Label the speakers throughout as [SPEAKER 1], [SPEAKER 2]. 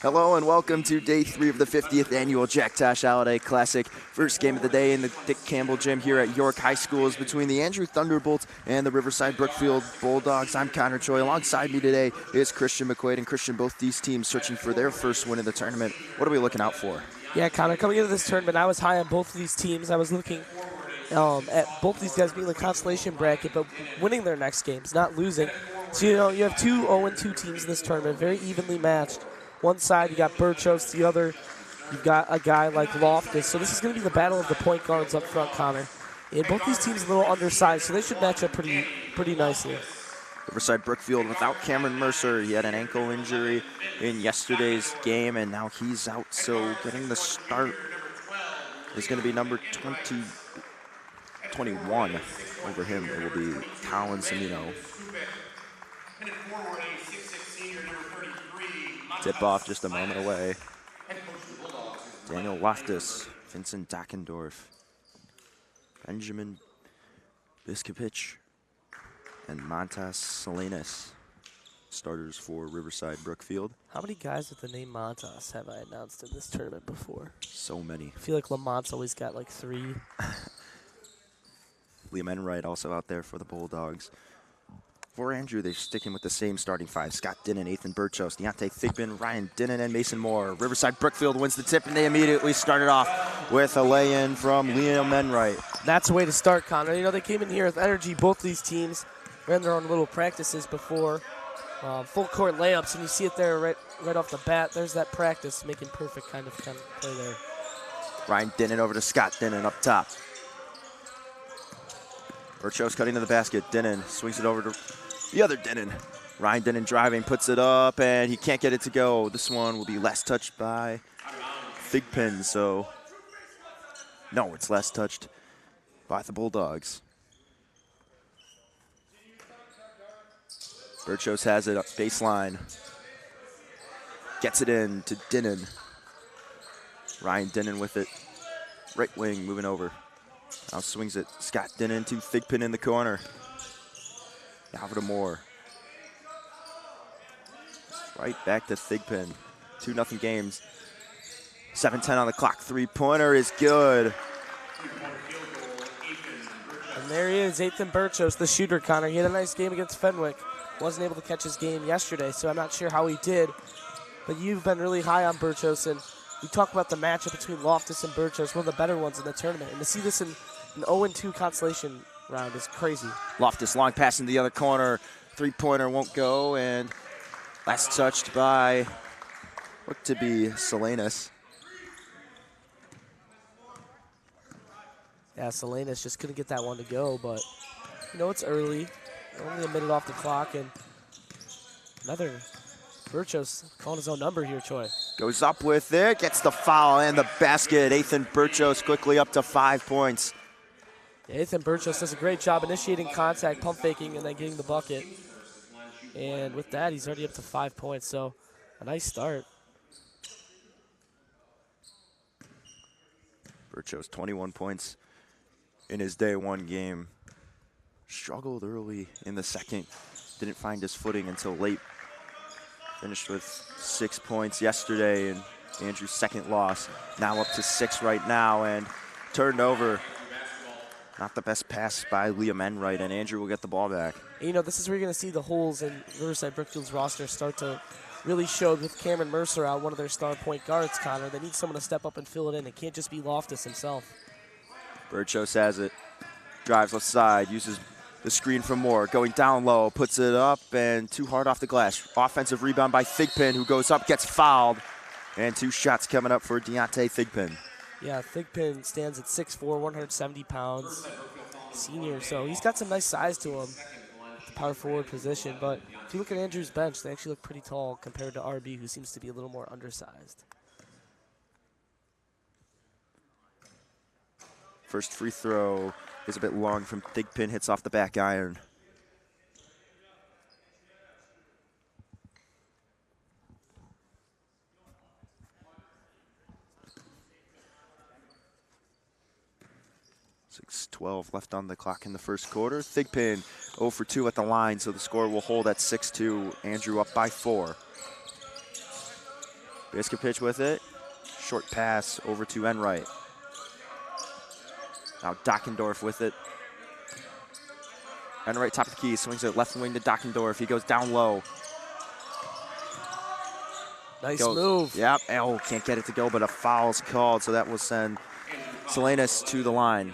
[SPEAKER 1] Hello and welcome to day 3 of the 50th annual Jack Tosh Holiday Classic. First game of the day in the Dick Campbell Gym here at York High School is between the Andrew Thunderbolts and the Riverside Brookfield Bulldogs. I'm Connor Choi. Alongside me today is Christian McQuade. And Christian, both these teams searching for their first win in the tournament. What are we looking out for?
[SPEAKER 2] Yeah, Connor, coming into this tournament, I was high on both of these teams. I was looking at both these guys being the consolation bracket, but winning their next games, not losing. So, you have two 0-2 teams in this tournament, very evenly matched. One side, you got Borchers. The other, you've got a guy like Loftus. So this is going to be the battle of the point guards up front, Connor. And both these teams a little undersized, so they should match up pretty nicely.
[SPEAKER 1] Riverside Brookfield without Cameron Mercer. He had an ankle injury in yesterday's game, and now he's out. So getting the start is going to be number 21 over him. It will be Colin Semino. Tip off just a moment away. Daniel Loftus, Vincent Dockendorf, Benjamin Biskupich, and Montas Salinas, starters for Riverside Brookfield.
[SPEAKER 2] How many guys with the name Montas have I announced in this tournament before?
[SPEAKER 1] So many.
[SPEAKER 2] I feel like Lamont's always got like 3.
[SPEAKER 1] Liam Enright also out there for the Bulldogs. For Andrew, they're sticking with the same starting 5. Scott Dinnan, Ethan Burchos, Deontay Thigpen, Ryan Dinnan, and Mason Moore. Riverside Brookfield wins the tip, and they immediately started off with a lay-in from Liam Enright.
[SPEAKER 2] That's a way to start, Connor. You know, they came in here with energy. Both these teams ran their own little practices before. Full court layups, and you see it there right off the bat. There's that practice, making perfect kind of play there.
[SPEAKER 1] Ryan Dinnan over to Scott Dinnan up top. Burchos cutting to the basket. Dinnan swings it over to the other Dinnan. Ryan Dinnan driving, puts it up, and he can't get it to go. This one will be last touched by Thigpen, so no, it's last touched by the Bulldogs. Burchos has it up baseline. Gets it in to Dinnan. Ryan Dinnan with it. Right wing moving over. Now swings it. Scott Dinnan to Thigpen in the corner. Now over to Moore. Right back to Thigpen. 2-0 games. 7:10 on the clock. Three-pointer is good.
[SPEAKER 2] And there he is, Ethan Burchos, the shooter, Connor. He had a nice game against Fenwick. Wasn't able to catch his game yesterday, so I'm not sure how he did. But you've been really high on Burchos, and we talk about the matchup between Loftus and Borchers, one of the better ones in the tournament. And to see this in an 0-2 consolation round is crazy.
[SPEAKER 1] Loftus long pass in the other corner. Three-pointer won't go, and last touched by what to be Salinas.
[SPEAKER 2] Yeah, Salinas just couldn't get that one to go, but you know, it's early. Only a minute off the clock, and another Borchers calling his own number here, Choi.
[SPEAKER 1] Goes up with it, gets the foul and the basket. Ethan Borchers quickly up to 5 points.
[SPEAKER 2] Yeah, Ethan Borchers does a great job initiating contact, pump faking, and then getting the bucket. And with that, he's already up to 5 points, so a nice start.
[SPEAKER 1] Borchers 21 points in his day 1 game. Struggled early in the second. Didn't find his footing until late. Finished with 6 points yesterday in Andrew's second loss. Now up to 6 right now, and turned over. Not the best pass by Liam Enright, and Andrew will get the ball back.
[SPEAKER 2] And, you know, this is where you're going to see the holes in Riverside Brookfield's roster start to really show with Cameron Mercer out, one of their star point guards, Connor. They need someone to step up and fill it in. It can't just be Loftus himself.
[SPEAKER 1] Borchers has it. Drives left side, uses the screen from Moore, going down low, puts it up, and too hard off the glass. Offensive rebound by Thigpen, who goes up, gets fouled, and 2 shots coming up for Deontay Thigpen.
[SPEAKER 2] Yeah, Thigpen stands at 6'4", 170 pounds, senior, so he's got some nice size to him at the power forward position, but if you look at Andrew's bench, they actually look pretty tall compared to RB, who seems to be a little more undersized.
[SPEAKER 1] First free throw is a bit long from Thigpen, hits off the back iron. .12 left on the clock in the first quarter. Thigpen 0 for 2 at the line, so the score will hold at 6-2. Andrew up by 4. Biscupic with it. Short pass over to Enright. Now Dockendorf with it. Enright top of the key, swings it left wing to Dockendorf. He goes down low.
[SPEAKER 2] Nice move.
[SPEAKER 1] Yep. Oh, can't get it to go, but a foul's called, so that will send Salinas to the line.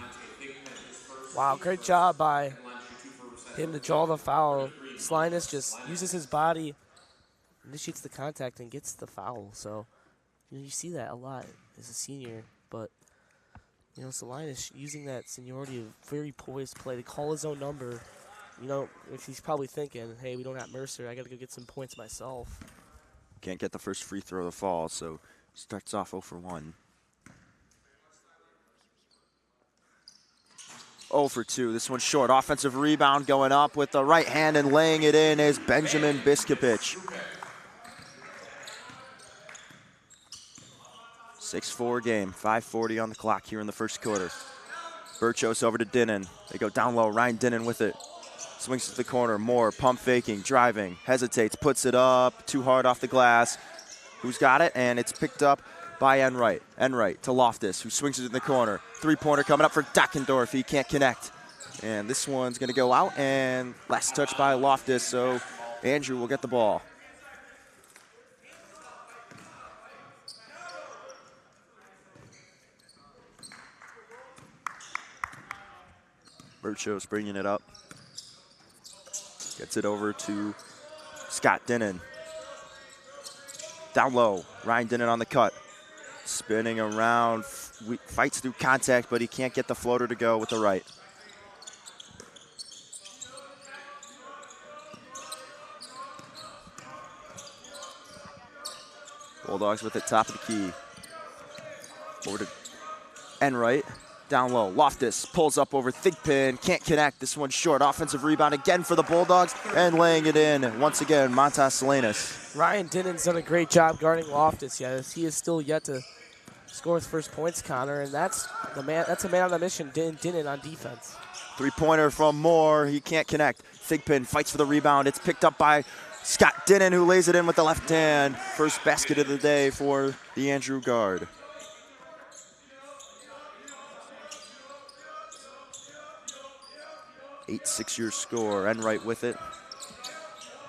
[SPEAKER 2] Wow, great job by him to draw the foul. Salinas just uses his body, initiates the contact, and gets the foul. So, you see that a lot as a senior, but Salinas using that seniority of very poised play to call his own number. If he's probably thinking, hey, we don't have Mercer, I got to go get some points myself.
[SPEAKER 1] Can't get the first free throw of the fall, so starts off 0 for 1. 0 for 2. This one's short. Offensive rebound going up with the right hand and laying it in is Benjamin Biscupic. 6-4 game. 5:40 on the clock here in the first quarter. Borchers over to Dinnan. They go down low. Ryan Dinnan with it. Swings to the corner. Moore pump faking, driving, hesitates, puts it up. Too hard off the glass. Who's got it? And it's picked up by Enright. Enright to Loftus, who swings it in the corner. Three-pointer coming up for Dockendorf. He can't connect. And this one's going to go out, and last touch by Loftus, so Andrew will get the ball. Borchers bringing it up. Gets it over to Scott Dinnan. Down low, Ryan Dinnan on the cut. Spinning around, fights through contact, but he can't get the floater to go with the right. Bulldogs with it, top of the key. Over to Enright. Down low, Loftus pulls up over Thigpen, can't connect. This one's short. Offensive rebound again for the Bulldogs, and laying it in once again, Montas Salinas.
[SPEAKER 2] Ryan Dinnan's done a great job guarding Loftus. Yes, he is still yet to score his first points, Connor, and that's a man on a mission. Dinnan on defense.
[SPEAKER 1] Three-pointer from Moore. He can't connect. Thigpen fights for the rebound. It's picked up by Scott Dinnan, who lays it in with the left hand. First basket of the day for the Andrew guard. Six-year score. Enright with it.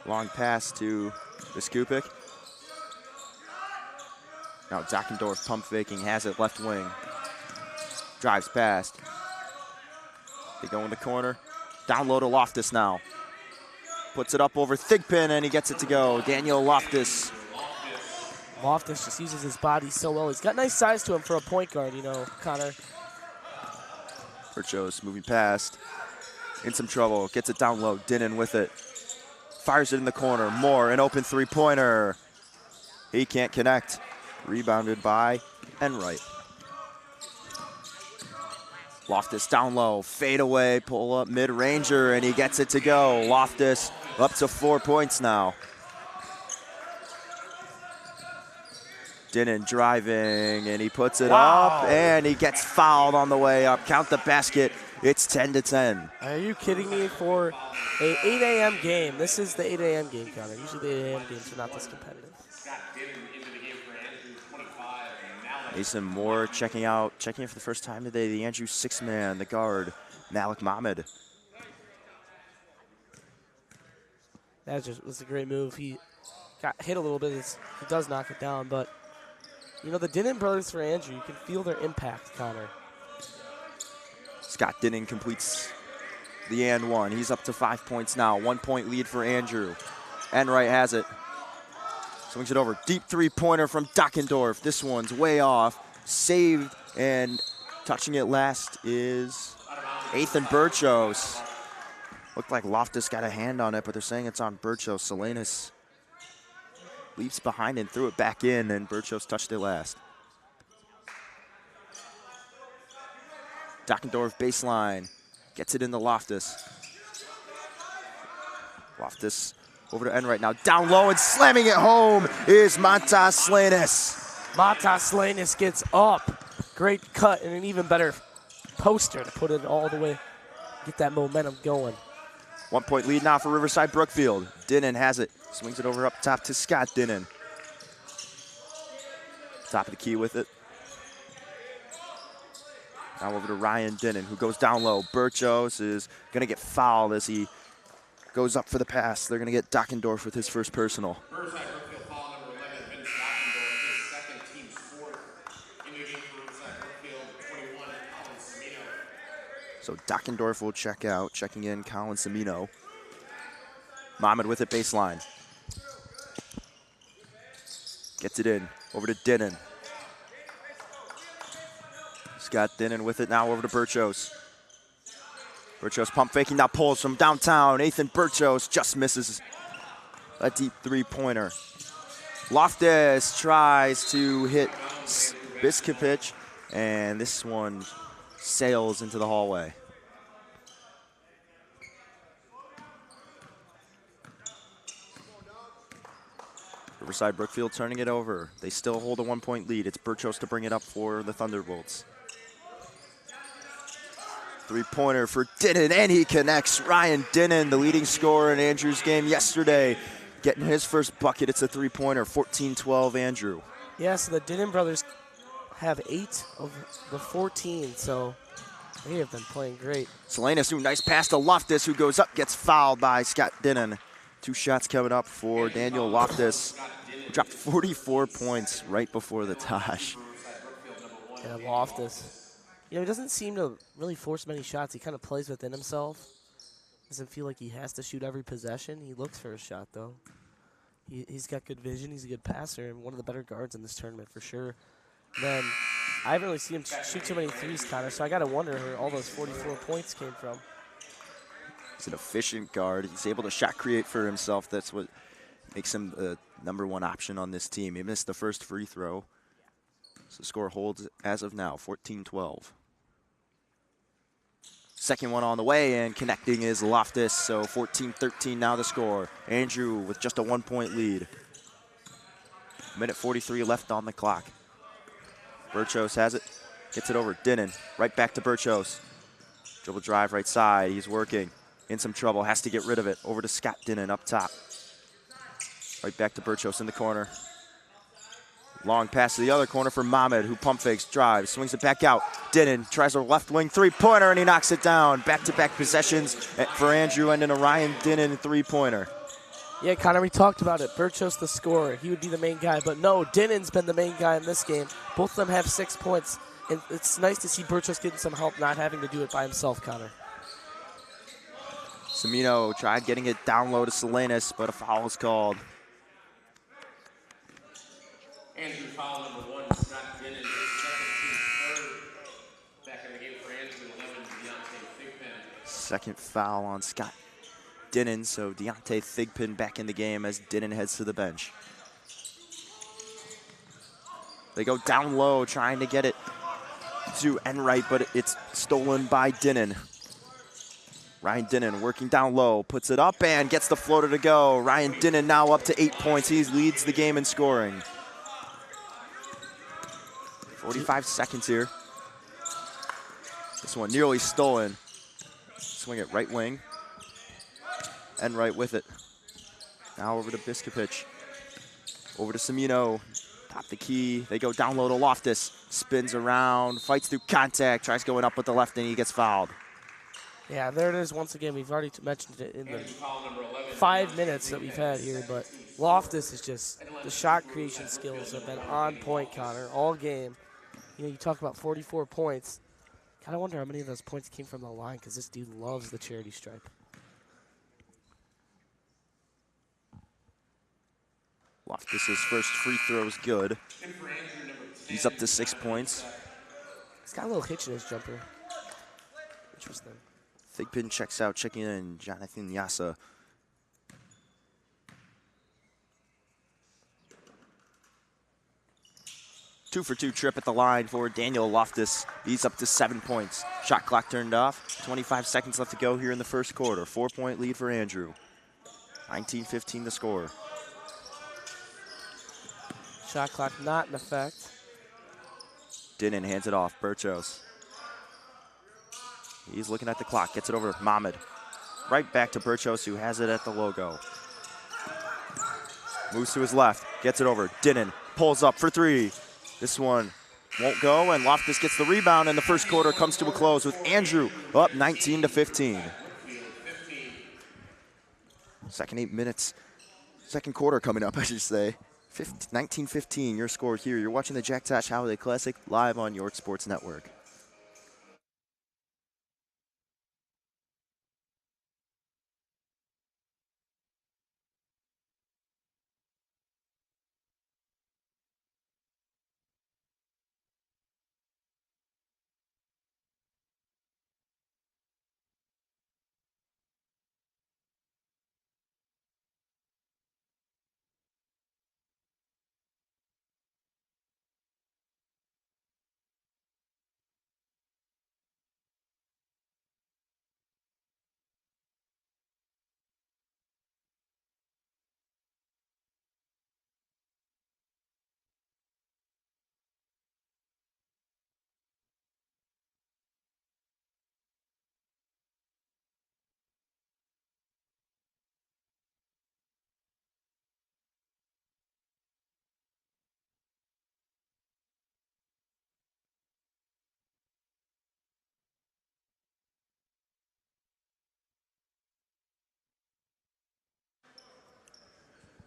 [SPEAKER 1] Long pass to Biskupic. Now Dockendorf pump faking, has it left wing. Drives past. They go in the corner. Down low to Loftus now. Puts it up over Thigpen, and he gets it to go. Daniel Loftus.
[SPEAKER 2] Loftus just uses his body so well. He's got nice size to him for a point guard, Connor.
[SPEAKER 1] Borchers moving past. In some trouble. Gets it down low. Dinnan with it. Fires it in the corner. Moore, an open three-pointer. He can't connect. Rebounded by Enright. Loftus down low. Fade away. Pull up mid-ranger, and he gets it to go. Loftus up to 4 points now. Dinnan driving, and he puts it up, and he gets fouled on the way up. Count the basket. It's 10-10.
[SPEAKER 2] Are you kidding me? For a 8 a.m. game, this is the 8 a.m. game, Connor. Usually the 8 a.m. games are not this competitive.
[SPEAKER 1] Mason Moore checking in for the first time today. The Andrew six-man, the guard, Malik Mohammed.
[SPEAKER 2] That was a great move. He got hit a little bit. He does knock it down, but the Dinnan brothers for Andrew, you can feel their impact, Connor.
[SPEAKER 1] Scott Dinnan completes the and one. He's up to 5 points now. 1 point lead for Andrew. Enright has it. Swings it over. Deep three-pointer from Dockendorf. This one's way off. Saved, and touching it last is Ethan Borchers. Looked like Loftus got a hand on it, but they're saying it's on Borchers. Salinas leaps behind and threw it back in, and Borchers touched it last. Dockendorf baseline, gets it into Loftus. Loftus over to Enright now, down low and slamming it home is Montas Salinas.
[SPEAKER 2] Montas Salinas gets up. Great cut and an even better poster to put it all the way, get that momentum going.
[SPEAKER 1] 1 point lead now for Riverside Brookfield. Dinnan has it, swings it over up top to Scott Dinnan. Top of the key with it. Now over to Ryan Dinnan, who goes down low. Borchers is going to get fouled as he goes up for the pass. They're going to get Dockendorf with his first personal.
[SPEAKER 3] Riverside Brookfield foul number 11, Vince Dockendorf, his second, team's fourth. In the game for Riverside Brookfield, 21, Colin Semino.
[SPEAKER 1] So Dockendorf will check out. Checking in, Colin Semino. Mohamed with it, baseline. Gets it in, over to Dinnan. Scott Dinnan with it now over to Borchers. Borchers pump faking, now pulls from downtown. Nathan Borchers just misses a deep three-pointer. Loftus tries to hit Biskupich, and this one sails into the hallway. Riverside Brookfield turning it over. They still hold a 1-point lead. It's Borchers to bring it up for the Thunderbolts. Three-pointer for Dinnan, and he connects. Ryan Dinnan, the leading scorer in Andrew's game yesterday, getting his first bucket. It's a three-pointer, 14-12 Andrew.
[SPEAKER 2] Yeah, so the Dinnan brothers have 8 of the 14, so they have been playing great.
[SPEAKER 1] Salinas, who nice pass to Loftus, who goes up, gets fouled by Scott Dinnan. 2 shots coming up for Daniel Loftus, who dropped 44 points right before the Tosh.
[SPEAKER 2] Yeah, Loftus. You know, he doesn't seem to really force many shots. He kind of plays within himself. Doesn't feel like he has to shoot every possession. He looks for a shot, though. He's got good vision. He's a good passer and one of the better guards in this tournament for sure. Then I haven't really seen him shoot too many threes, Connor, so I got to wonder where all those 44 points came from.
[SPEAKER 1] He's an efficient guard. He's able to shot create for himself. That's what makes him the #1 option on this team. He missed the first free throw. So the score holds as of now, 14-12. Second one on the way, and connecting is Loftus, so 14-13 now the score. Andrew with just a 1-point lead. Minute 43 left on the clock. Borchers has it, gets it over. Dinnan, right back to Borchers. Dribble drive right side, he's working. In some trouble, has to get rid of it. Over to Scott Dinnan up top. Right back to Borchers in the corner. Long pass to the other corner for Mohamed, who pump fakes, drives, swings it back out. Dinnan tries a left wing three-pointer, and he knocks it down. Back-to-back possessions for Andrew, and then a Ryan Dinnan three-pointer.
[SPEAKER 2] Yeah, Connor, we talked about it. Borchers the scorer. He would be the main guy, but no, Dinnan's been the main guy in this game. Both of them have 6 points, and it's nice to see Borchers getting some help, not having to do it by himself, Connor.
[SPEAKER 1] Semino tried getting it down low to Salinas, but a foul is called.
[SPEAKER 3] Andrew foul number 1, Scott Dinnan, his second, team's third. Back in the game for Andrew, 11, Deontay Thigpen.
[SPEAKER 1] Second foul on Scott Dinnan, so Deontay Thigpen back in the game as Dinnan heads to the bench. They go down low trying to get it to Enright, but it's stolen by Dinnan. Ryan Dinnan working down low, puts it up and gets the floater to go. Ryan Dinnan now up to 8 points. He leads the game in scoring. 45 seconds here. This one nearly stolen. Swing it right wing. Enright with it. Now over to Biskupich. Over to Semino. Top the key. They go down low to Loftus. Spins around, fights through contact, tries going up with the left, and he gets fouled.
[SPEAKER 2] Yeah, there it is once again. We've already mentioned it in the 5 minutes that we've had here, but Loftus is just, the shot creation skills have been on point, Connor, all game. You know, you talk about 44 points. Kind of wonder how many of those points came from the line, because this dude loves the charity stripe.
[SPEAKER 1] Loftus' first free throw is good. He's up to 6 points.
[SPEAKER 2] He's got a little hitch in his jumper. Interesting.
[SPEAKER 1] Thigpen checks out, checking in Jonathan Yasa. Two for two trip at the line for Daniel Loftus. He's up to 7 points. Shot clock turned off. 25 seconds left to go here in the first quarter. 4-point lead for Andrew. 19-15 the score.
[SPEAKER 2] Shot clock not in effect.
[SPEAKER 1] Dinnan hands it off. Borchers. He's looking at the clock. Gets it over to Mohamed. Right back to Borchers, who has it at the logo. Moves to his left. Gets it over. Dinnan pulls up for three. This one won't go, and Loftus gets the rebound, and the first quarter comes to a close with Andrew up 19-15. Second 8 minutes, second quarter coming up, I should say. 19-15, your score here. You're watching the Jack Tosh Holiday Classic live on York Sports Network.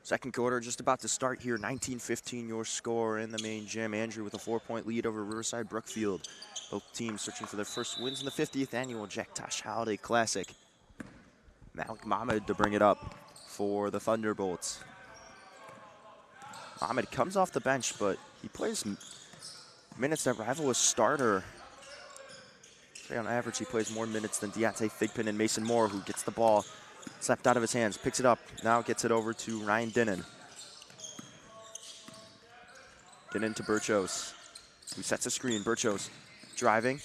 [SPEAKER 1] Second quarter just about to start here. 19-15 your score in the main gym. Andrew with a 4-point lead over Riverside Brookfield. Both teams searching for their first wins in the 50th annual Jack Tosh Holiday Classic. Malik Mohammed to bring it up for the Thunderbolts. Mohammed comes off the bench, but he plays minutes that rival a starter. On average, he plays more minutes than Deontay Thigpen and Mason Moore, who gets the ball slapped out of his hands, picks it up, now gets it over to Ryan Dinnan. Dinnan to Borchers, who sets a screen. Borchers driving.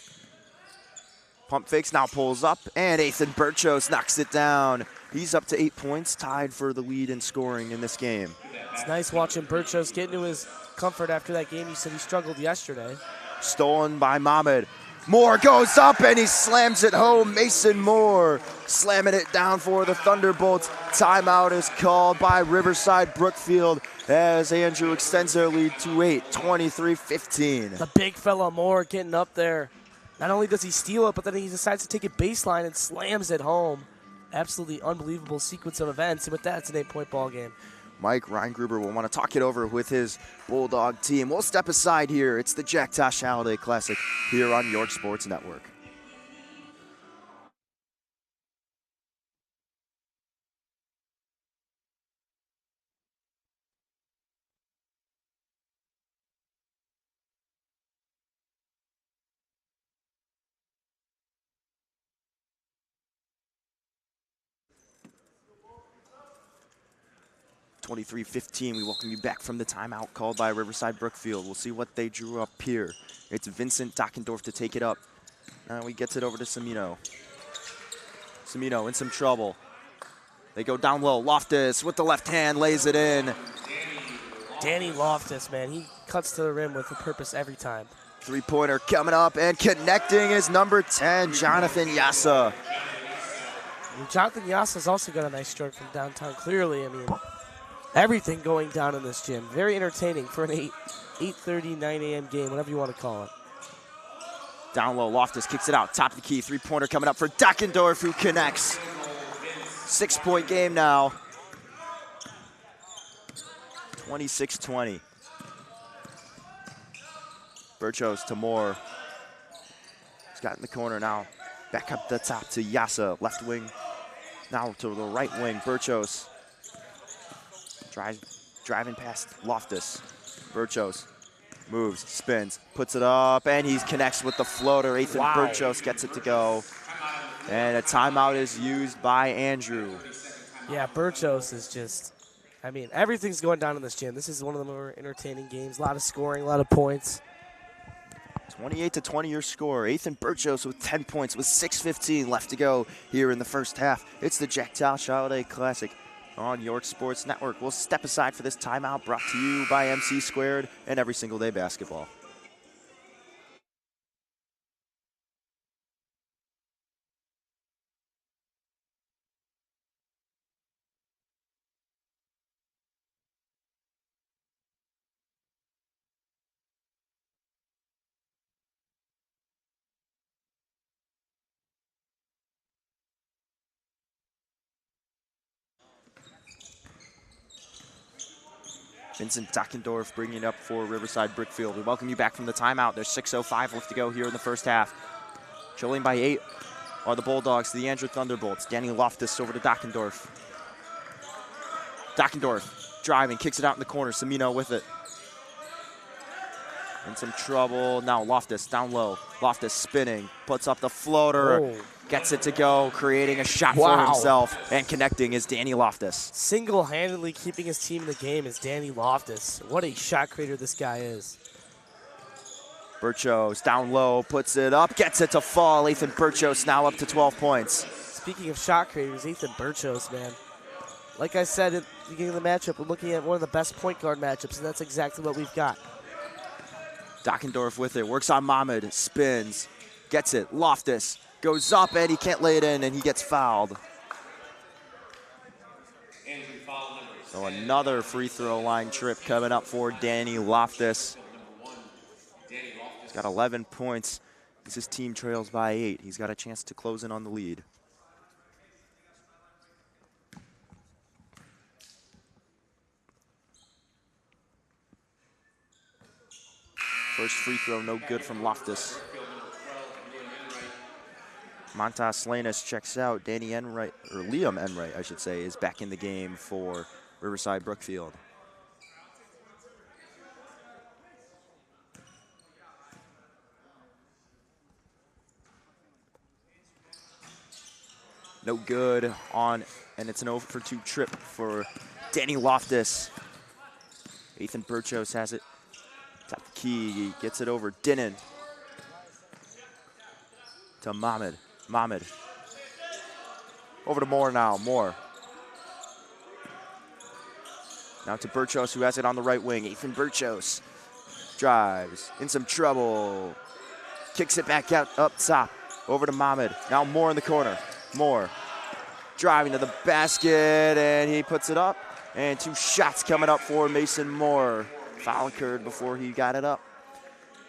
[SPEAKER 1] Pump fakes, now pulls up, and Ethan Borchers knocks it down. He's up to 8 points, tied for the lead in scoring in this game.
[SPEAKER 2] It's nice watching Borchers get into his comfort after that game. You said he struggled yesterday.
[SPEAKER 1] Stolen by Mohammed. Moore goes up and he slams it home. Mason Moore slamming it down for the Thunderbolts. Timeout is called by Riverside Brookfield as Andrew extends their lead to 8, 23-15.
[SPEAKER 2] The big fella Moore getting up there. Not only does he steal it, but then he decides to take it baseline and slams it home. Absolutely unbelievable sequence of events. And with that, it's an 8-point ball game.
[SPEAKER 1] Mike Reingruber will want to talk it over with his Bulldog team. We'll step aside here. It's the Jack Tosh Holiday Classic here on York Sports Network. (23-15). We welcome you back from the timeout called by Riverside Brookfield. We'll see what they drew up here. It's Vincent Dockendorf to take it up. Now he gets it over to Semino. Semino in some trouble. They go down low. Loftus with the left hand lays it in.
[SPEAKER 2] Danny Loftus, man, he cuts to the rim with a purpose every time.
[SPEAKER 1] Three-pointer coming up and connecting is number 10, Jonathan Yassa.
[SPEAKER 2] Jonathan Yassa's also got a nice stroke from downtown. Clearly, I mean, everything going down in this gym. Very entertaining for an 8:30, 9 a.m. game, whatever you want to call it.
[SPEAKER 1] Down low, Loftus kicks it out. Top of the key, three-pointer coming up for Dockendorf, who connects. 6-point game now. 26-20. Borchers to Moore. He's got in the corner now. Back up the top to Yassa, left wing. Now to the right wing, Borchers. Driving past Loftus. Borchers moves, spins, puts it up, and he connects with the floater. Ethan Borchers gets it to go. And a timeout is used by Andrew.
[SPEAKER 2] Yeah, Borchers is just, I mean, everything's going down in this gym. This is one of the more entertaining games. A lot of scoring, a lot of points.
[SPEAKER 1] 28-20 your score. Ethan Borchers with 10 points with 6:15 left to go here in the first half. It's the Jack Tosh Holiday Classic on York Sports Network. We'll step aside for this timeout brought to you by MC Squared and Every Single Day Basketball. Vincent Dockendorf bringing it up for Riverside Brookfield. We welcome you back from the timeout. There's 6:05 left to go here in the first half. Trailing by 8 are the Bulldogs, the Andrew Thunderbolts. Danny Loftus over to Dockendorf. Dockendorf driving, kicks it out in the corner. Semino with it. In some trouble. Now Loftus down low. Loftus spinning, puts up the floater, gets it to go, creating a shot for himself, and connecting is Danny Loftus.
[SPEAKER 2] Single-handedly keeping his team in the game is Danny Loftus. What a shot creator this guy is.
[SPEAKER 1] Borchers down low, puts it up, gets it to fall. Ethan Borchers now up to 12 points.
[SPEAKER 2] Speaking of shot creators, Ethan Borchers, man. Like I said at the beginning of the matchup, we're looking at one of the best point guard matchups, and that's exactly what we've got.
[SPEAKER 1] Dockendorf with it, works on Mohamed, spins, gets it. Loftus goes up, and he can't lay it in, and he gets fouled. So another free throw line trip coming up for Danny Loftus. He's got 11 points as his team trails by 8. He's got a chance to close in on the lead. First free throw, no good from Loftus. Montas Slanis checks out. Danny Enright, or Liam Enright, I should say, is back in the game for Riverside Brookfield. No good on, and it's an 0 for 2 trip for Danny Loftus. Ethan Borchers has it. Top the key, he gets it over Dinnan. To Mohamed. Mohamed. Over to Moore now, Moore. Now to Borchers, who has it on the right wing. Ethan Borchers drives, in some trouble. Kicks it back out up top, over to Mohamed. Now Moore in the corner. Moore driving to the basket, and he puts it up. And 2 shots coming up for Mason Moore. Foul occurred before he got it up.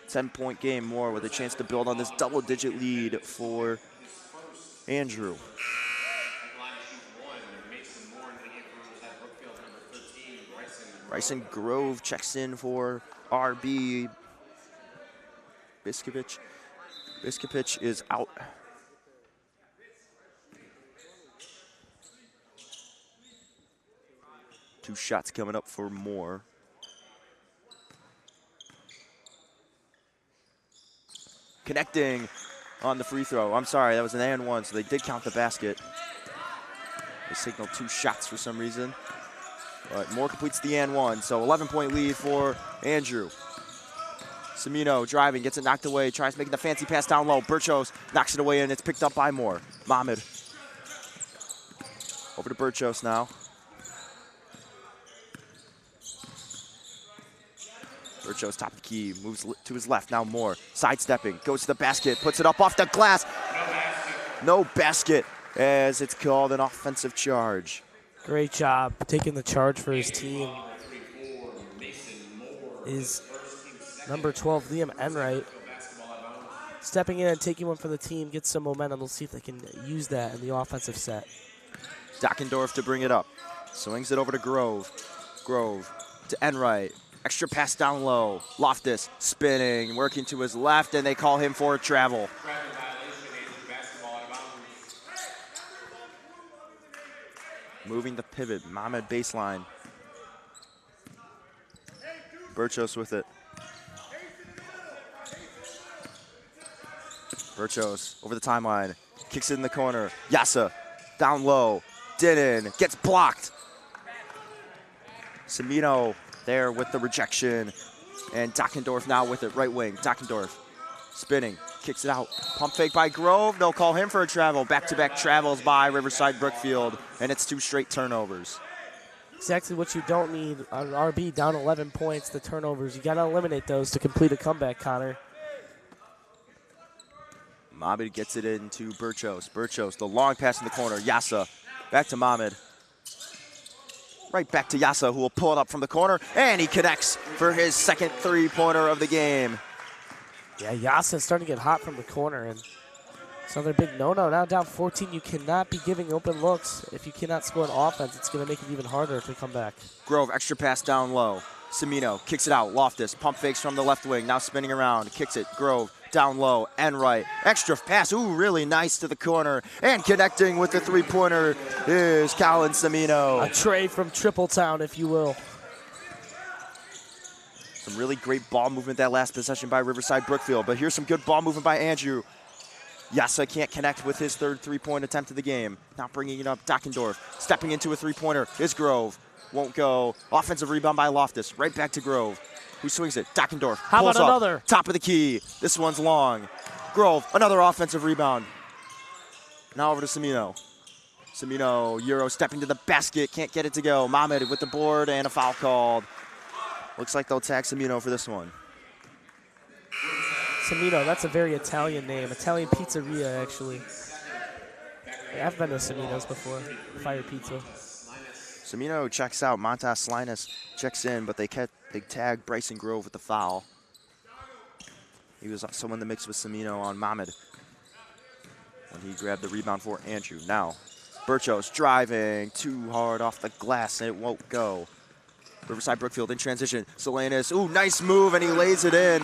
[SPEAKER 1] 10-point game. Moore with a chance to build on this double-digit lead for Andrew. Bryson Grove checks in for RB. Biskupich is out. Two shots coming up for Moore. Connecting on the free throw. I'm sorry, that was an and one, so they did count the basket. They signaled 2 shots for some reason. But Moore completes the and one, so 11-point lead for Andrew. Semino driving, gets it knocked away, tries making the fancy pass down low. Borchers knocks it away, and it's picked up by Moore. Mohamed. Over to Borchers now. Borchers top the key, moves to his left, now Moore. Sidestepping, goes to the basket, puts it up off the glass. No basket, as it's called an offensive charge.
[SPEAKER 2] Great job taking the charge for his team. Is number 12, Liam Enright. Stepping in and taking one for the team, gets some momentum. We'll see if they can use that in the offensive set.
[SPEAKER 1] Dockendorf to bring it up. Swings it over to Grove. Grove to Enright. Extra pass down low. Loftus spinning, working to his left, and they call him for a travel. Moving the pivot. Mohamed baseline. Borchers with it. Borchers over the timeline. Kicks it in the corner. Yassa down low. Dinnan gets blocked. Semino there with the rejection. And Dockendorf now with it, right wing. Dockendorf spinning, kicks it out. Pump fake by Grove. They'll call him for a travel. Back-to-back travels by Riverside Brookfield, and it's 2 straight turnovers.
[SPEAKER 2] Exactly what you don't need on RB, down 11 points, the turnovers. You got to eliminate those to complete a comeback, Connor.
[SPEAKER 1] Mohamed gets it into Borchers. Borchers, the long pass in the corner. Yassa, back to Mohamed. Right back to Yassa, who will pull it up from the corner, and he connects for his second three-pointer of the game.
[SPEAKER 2] Yeah, Yassa's starting to get hot from the corner, and it's another big no-no. Now down 14, you cannot be giving open looks. If you cannot score an offense, it's going to make it even harder to come back.
[SPEAKER 1] Grove, extra pass down low. Semino kicks it out. Loftus pump fakes from the left wing. Now spinning around. Kicks it. Grove down low and right. Extra pass. Ooh, really nice to the corner. And connecting with the three-pointer is Colin Semino.
[SPEAKER 2] A trade from Triple Town, if you will.
[SPEAKER 1] Some really great ball movement that last possession by Riverside Brookfield. But here's some good ball movement by Andrew. Yasa can't connect with his third three-point attempt of the game. Not bringing it up. Dockendorf stepping into a three-pointer is Grove. Won't go. Offensive rebound by Loftus. Right back to Grove. Who swings it? Dockendorf.
[SPEAKER 2] How about another?
[SPEAKER 1] Top of the key. This one's long. Grove, another offensive rebound. Now over to Semino. Semino, Euro stepping to the basket. Can't get it to go. Mohamed with the board and a foul called. Looks like they'll tag Semino for this one.
[SPEAKER 2] Semino, that's a very Italian name. Italian pizzeria, actually. Yeah, I've been to Semino's before. Fire pizza.
[SPEAKER 1] Semino checks out. Montas Slinus checks in, but they tag Bryson Grove with the foul. He was also in the mix with Semino on Mohamed when he grabbed the rebound for Andrew. Now, Borchers driving too hard off the glass, and it won't go. Riverside Brookfield in transition. Salinas, ooh, nice move, and he lays it in.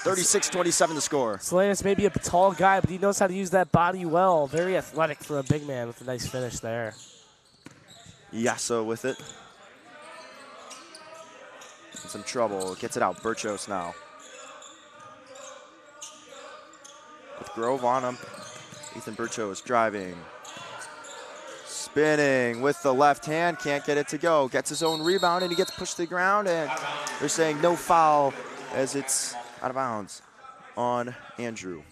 [SPEAKER 1] 36-27 the score.
[SPEAKER 2] Salinas may be a tall guy, but he knows how to use that body well. Very athletic for a big man with a nice finish there.
[SPEAKER 1] Yasa with it. In some trouble, gets it out. Borchers now. With Grove on him. Ethan Borchers driving. Spinning with the left hand, can't get it to go. Gets his own rebound and he gets pushed to the ground, and they're saying no foul as it's out of bounds on Andrew.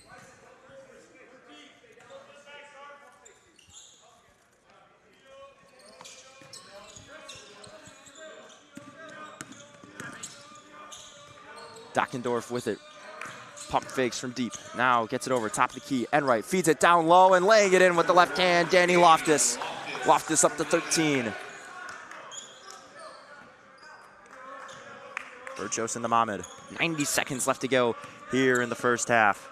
[SPEAKER 1] Dockendorf with it. Pump fakes from deep. Now gets it over, top of the key. Enright feeds it down low and laying it in with the left hand. Danny Loftus. Loftus up to 13. Borchers into Mohamed. 90 seconds left to go here in the first half.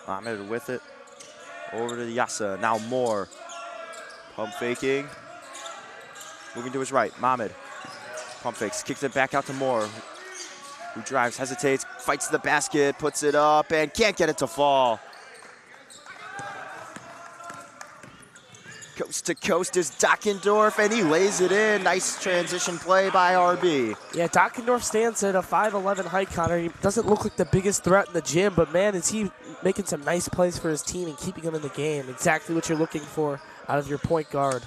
[SPEAKER 1] Mohamed with it. Over to Yasa. Now Moore. Pump faking. Moving to his right. Mohamed. Pump fakes. Kicks it back out to Moore, who drives, hesitates, fights the basket, puts it up, and can't get it to fall. Coast to coast is Dockendorf, and he lays it in. Nice transition play by RB.
[SPEAKER 2] Yeah, Dockendorf stands at a 5'11" height, Connor. He doesn't look like the biggest threat in the gym, but man, is he making some nice plays for his team and keeping them in the game. Exactly what you're looking for out of your point guard.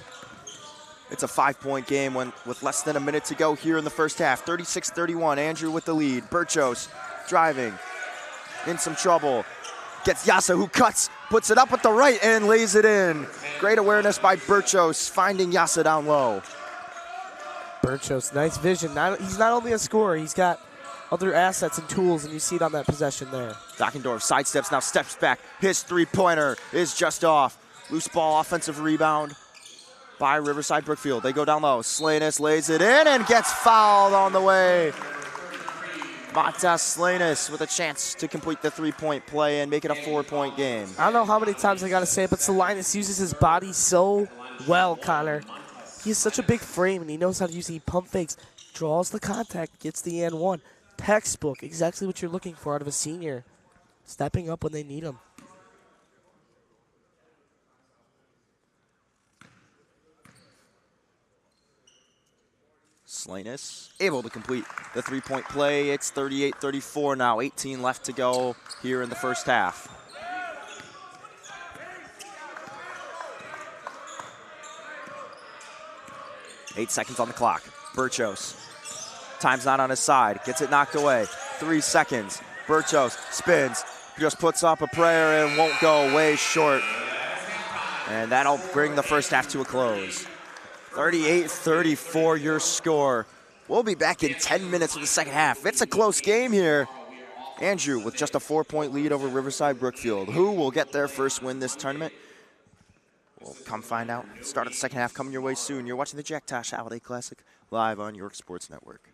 [SPEAKER 1] It's a 5-point game with less than a minute to go here in the first half. 36-31, Andrew with the lead. Borchers driving, in some trouble. Gets Yasa, who cuts, puts it up with the right and lays it in. Great awareness by Borchers, finding Yasa down low.
[SPEAKER 2] Borchers, nice vision. He's not only a scorer, he's got other assets and tools, and you see it on that possession there.
[SPEAKER 1] Dockendorf sidesteps, now steps back. His three-pointer is just off. Loose ball, offensive rebound by Riverside Brookfield. They go down low. Slanus lays it in and gets fouled on the way. Matas Slanus with a chance to complete the three-point play and make it a 4-point game.
[SPEAKER 2] I don't know how many times I got to say it, but Salinas uses his body so well, Connor. He has such a big frame, and he knows how to use it. He pump fakes, draws the contact, gets the and one. Textbook, exactly what you're looking for out of a senior. Stepping up when they need him.
[SPEAKER 1] Slanus able to complete the three-point play. It's 38-34 now. 18 left to go here in the first half. Eight seconds on the clock. Borchers. Time's not on his side. Gets it knocked away. 3 seconds. Borchers spins. Just puts up a prayer and won't go, way short. And that'll bring the first half to a close. 38-34 your score. We'll be back in 10 minutes of the second half. It's a close game here. Andrew with just a 4-point lead over Riverside Brookfield. Who will get their first win this tournament? We'll come find out. Start of the second half coming your way soon. You're watching the Jack Tosh Holiday Classic live on York Sports Network.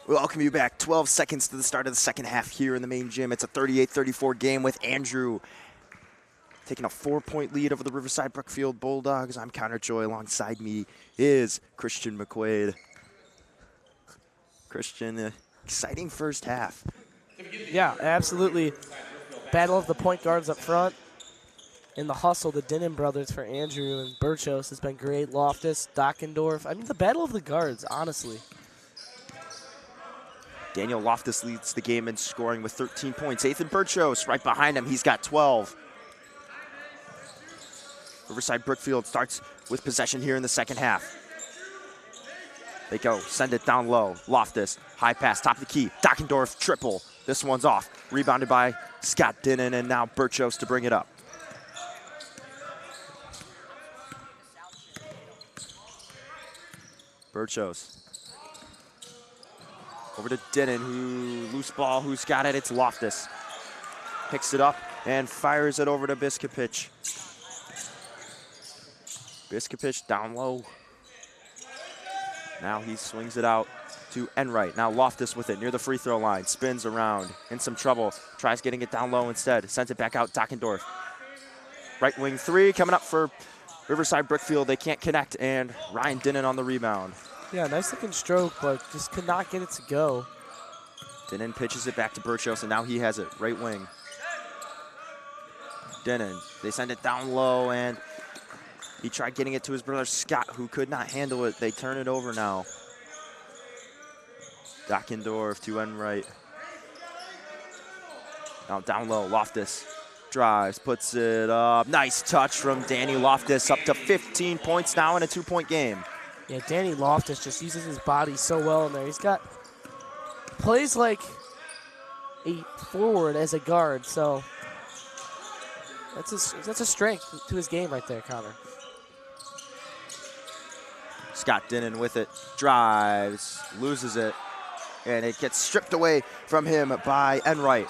[SPEAKER 1] Welcome you back. 12 seconds to the start of the second half here in the main gym. It's a 38-34 game with Andrew taking a 4-point lead over the Riverside Brookfield Bulldogs. I'm Connor Choi. Alongside me is Christian McQuade. Christian, exciting first half.
[SPEAKER 2] Yeah, absolutely. Battle of the point guards up front. In the hustle, the Dinnan brothers for Andrew and Borchers has been great. Loftus, Dockendorf. I mean, the battle of the guards, honestly.
[SPEAKER 1] Daniel Loftus leads the game in scoring with 13 points. Ethan Borchers right behind him. He's got 12. Riverside Brookfield starts with possession here in the second half. They go, send it down low. Loftus, high pass, top of the key. Dockendorf, triple. This one's off. Rebounded by Scott Dinnan, and now Borchers to bring it up. Borchers. Over to Dinnan, who loose ball, who's got it? It's Loftus. Picks it up and fires it over to Biskupich. Biskupich down low. Now he swings it out to Enright. Now Loftus with it near the free throw line. Spins around, in some trouble. Tries getting it down low instead. Sends it back out, Dockendorf. Right wing three coming up for Riverside Brookfield. They can't connect, and Ryan Dinnan on the rebound.
[SPEAKER 2] Yeah, nice looking stroke, but just could not get it to go.
[SPEAKER 1] Dinnan pitches it back to Borchers, and now he has it, right wing. Dinnan, they send it down low, and he tried getting it to his brother Scott, who could not handle it. They turn it over now. Dockendorf to Enright. Now down low, Loftus drives, puts it up. Nice touch from Danny Loftus, up to 15 points now in a 2-point game.
[SPEAKER 2] Yeah, Danny Loftus just uses his body so well in there. He's got plays like a forward as a guard, so that's a strength to his game right there, Connor.
[SPEAKER 1] Scott Dinnan with it, drives, loses it, and it gets stripped away from him by Enright.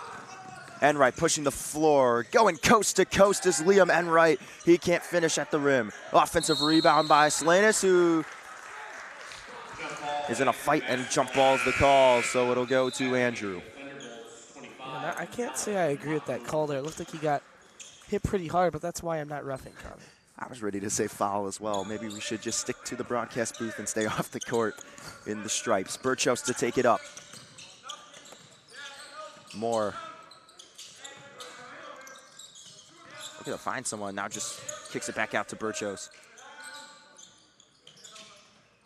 [SPEAKER 1] Enright pushing the floor, going coast to coast is Liam Enright. He can't finish at the rim. Offensive rebound by Slanis, who is in a fight, and jump ball's the call, so it'll go to Andrew.
[SPEAKER 2] Man, I can't say I agree with that call there. It looked like he got hit pretty hard, but that's why I'm not roughing, Connor.
[SPEAKER 1] I was ready to say foul as well. Maybe we should just stick to the broadcast booth and stay off the court in the stripes. Borchers to take it up. Moore. Looking to find someone, now just kicks it back out to Borchers.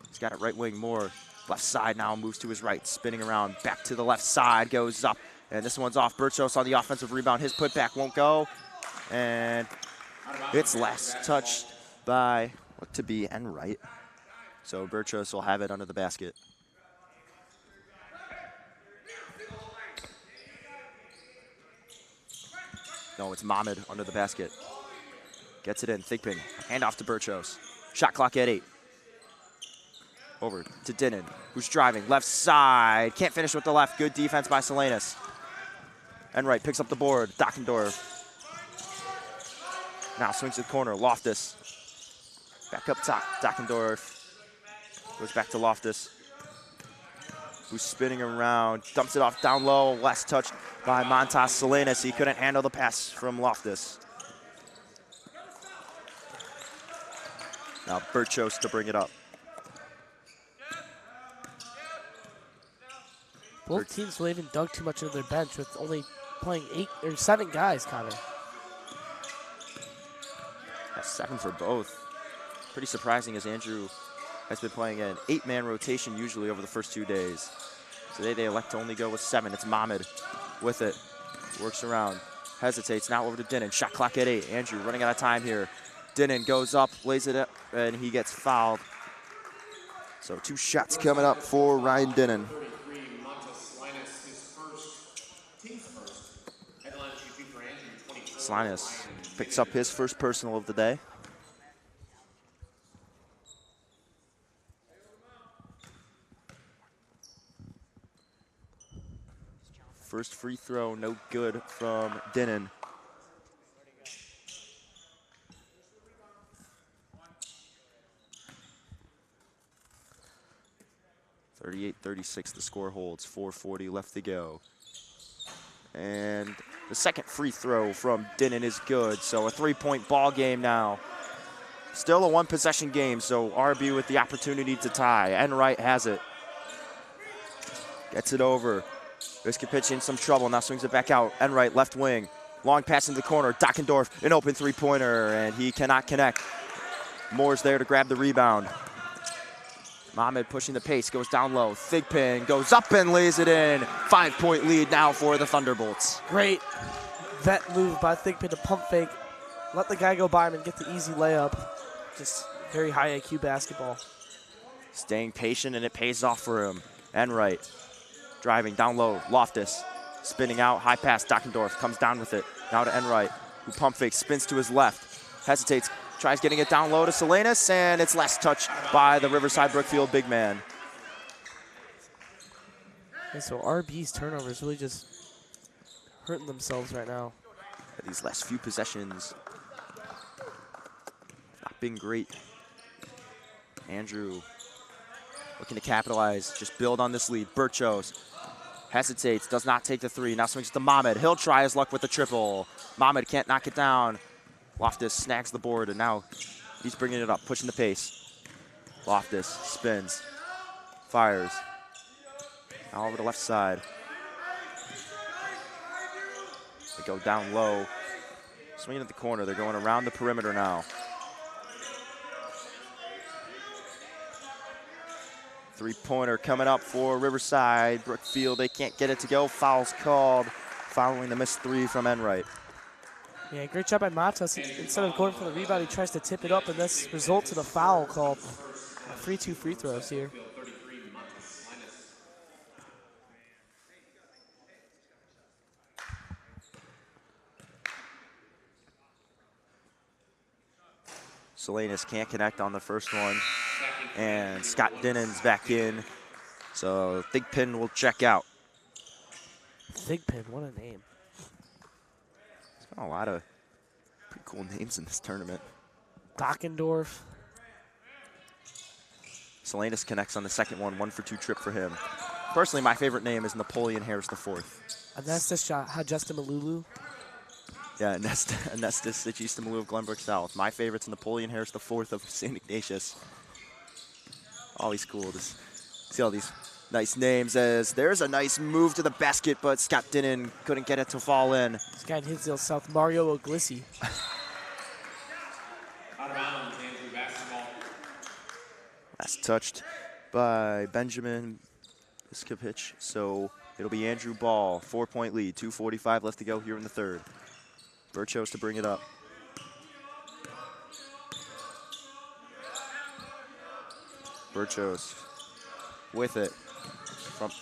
[SPEAKER 1] He's got it right wing, Moore. Left side now, moves to his right, spinning around, back to the left side, goes up, and this one's off. Borchers on the offensive rebound. His putback won't go, and it's last touched by what to be Enright. So Borchers will have it under the basket. No, it's Mohamed under the basket. Gets it in, Thigpen, hand off to Borchers. Shot clock at 8. Over to Dinnan, who's driving, left side. Can't finish with the left, good defense by Salinas. Enright picks up the board, Dockendorf. Now swings to the corner, Loftus. Back up top, Dockendorf. Goes back to Loftus, who's spinning around, dumps it off down low, last touched by Montas Salinas. He couldn't handle the pass from Loftus. Now Borchers to bring it up.
[SPEAKER 2] Both teams will even dunk too much into their bench with only playing 8 or 7 guys, Connor.
[SPEAKER 1] That's 7 for both. Pretty surprising, as Andrew has been playing an 8-man rotation usually over the first 2 days. Today they elect to only go with 7. It's Mohamed with it. Works around, hesitates, now over to Dinnan. Shot clock at 8. Andrew running out of time here. Dinnan goes up, lays it up, and he gets fouled. So 2 shots coming up for Ryan Dinnan. Salinas picks up his first personal of the day. First free throw, no good from Dinnan. 38-36 the score holds, 4:40 left to go. And the second free throw from Dinnan is good, so a 3-point ball game now. Still a 1-possession game, so RB with the opportunity to tie. Enright has it. Gets it over. DeSanto in some trouble, now swings it back out. Enright, left wing. Long pass into the corner. Dockendorf, an open three-pointer, and he cannot connect. Moore's there to grab the rebound. Mohamed pushing the pace, goes down low. Thigpen goes up and lays it in. 5-point lead now for the Thunderbolts.
[SPEAKER 2] Great vet move by Thigpen to pump fake. Let the guy go by him and get the easy layup. Just very high IQ basketball.
[SPEAKER 1] Staying patient, and it pays off for him. Enright driving down low. Loftus spinning out. High pass. Dockendorf comes down with it. Now to Enright, who pump fakes, spins to his left. Hesitates. Tries getting it down low to Salinas, and it's last touched by the Riverside Brookfield big man.
[SPEAKER 2] And so RB's turnovers really just hurting themselves right now.
[SPEAKER 1] These last few possessions not been great. Andrew looking to capitalize, just build on this lead. Borchers hesitates, does not take the three. Now swings to Mohamed. He'll try his luck with the triple. Mohamed can't knock it down. Loftus snags the board, and now he's bringing it up, pushing the pace. Loftus spins, fires. Now over the left side. They go down low, swinging at the corner. They're going around the perimeter now. Three-pointer coming up for Riverside. Brookfield, they can't get it to go. Foul's called following the missed three from Enright.
[SPEAKER 2] Yeah, great job by Matas. Instead of going for the rebound, he tries to tip it up, and this results in a foul call. Free 2 free throws here.
[SPEAKER 1] Salinas can't connect on the first one, and Scott Dinnan's back in, so Thigpen will check out.
[SPEAKER 2] Thigpen, what a name.
[SPEAKER 1] There's got a lot of pretty cool names in this tournament.
[SPEAKER 2] Dockendorf.
[SPEAKER 1] Salinas connects on the second one, 1-for-2 trip for him. Personally, my favorite name is Napoleon Harris IV.
[SPEAKER 2] Anestis Hajesta
[SPEAKER 1] Yeah, Anestis Hajesta of Glenbrook South. My favorite's Napoleon Harris IV of St. Ignatius. Always cool to see all these nice names. As there's a nice move to the basket, but Scott Dinnan couldn't get it to fall in.
[SPEAKER 2] This guy in Hinsdale South, Mario Oglissi.
[SPEAKER 3] Out of bounds, Andrew basketball.
[SPEAKER 1] Last touched by Benjamin Iskapich. So it'll be Andrew Ball, 4-point lead, 2:45 left to go here in the third. Borchers to bring it up. Borchers with it.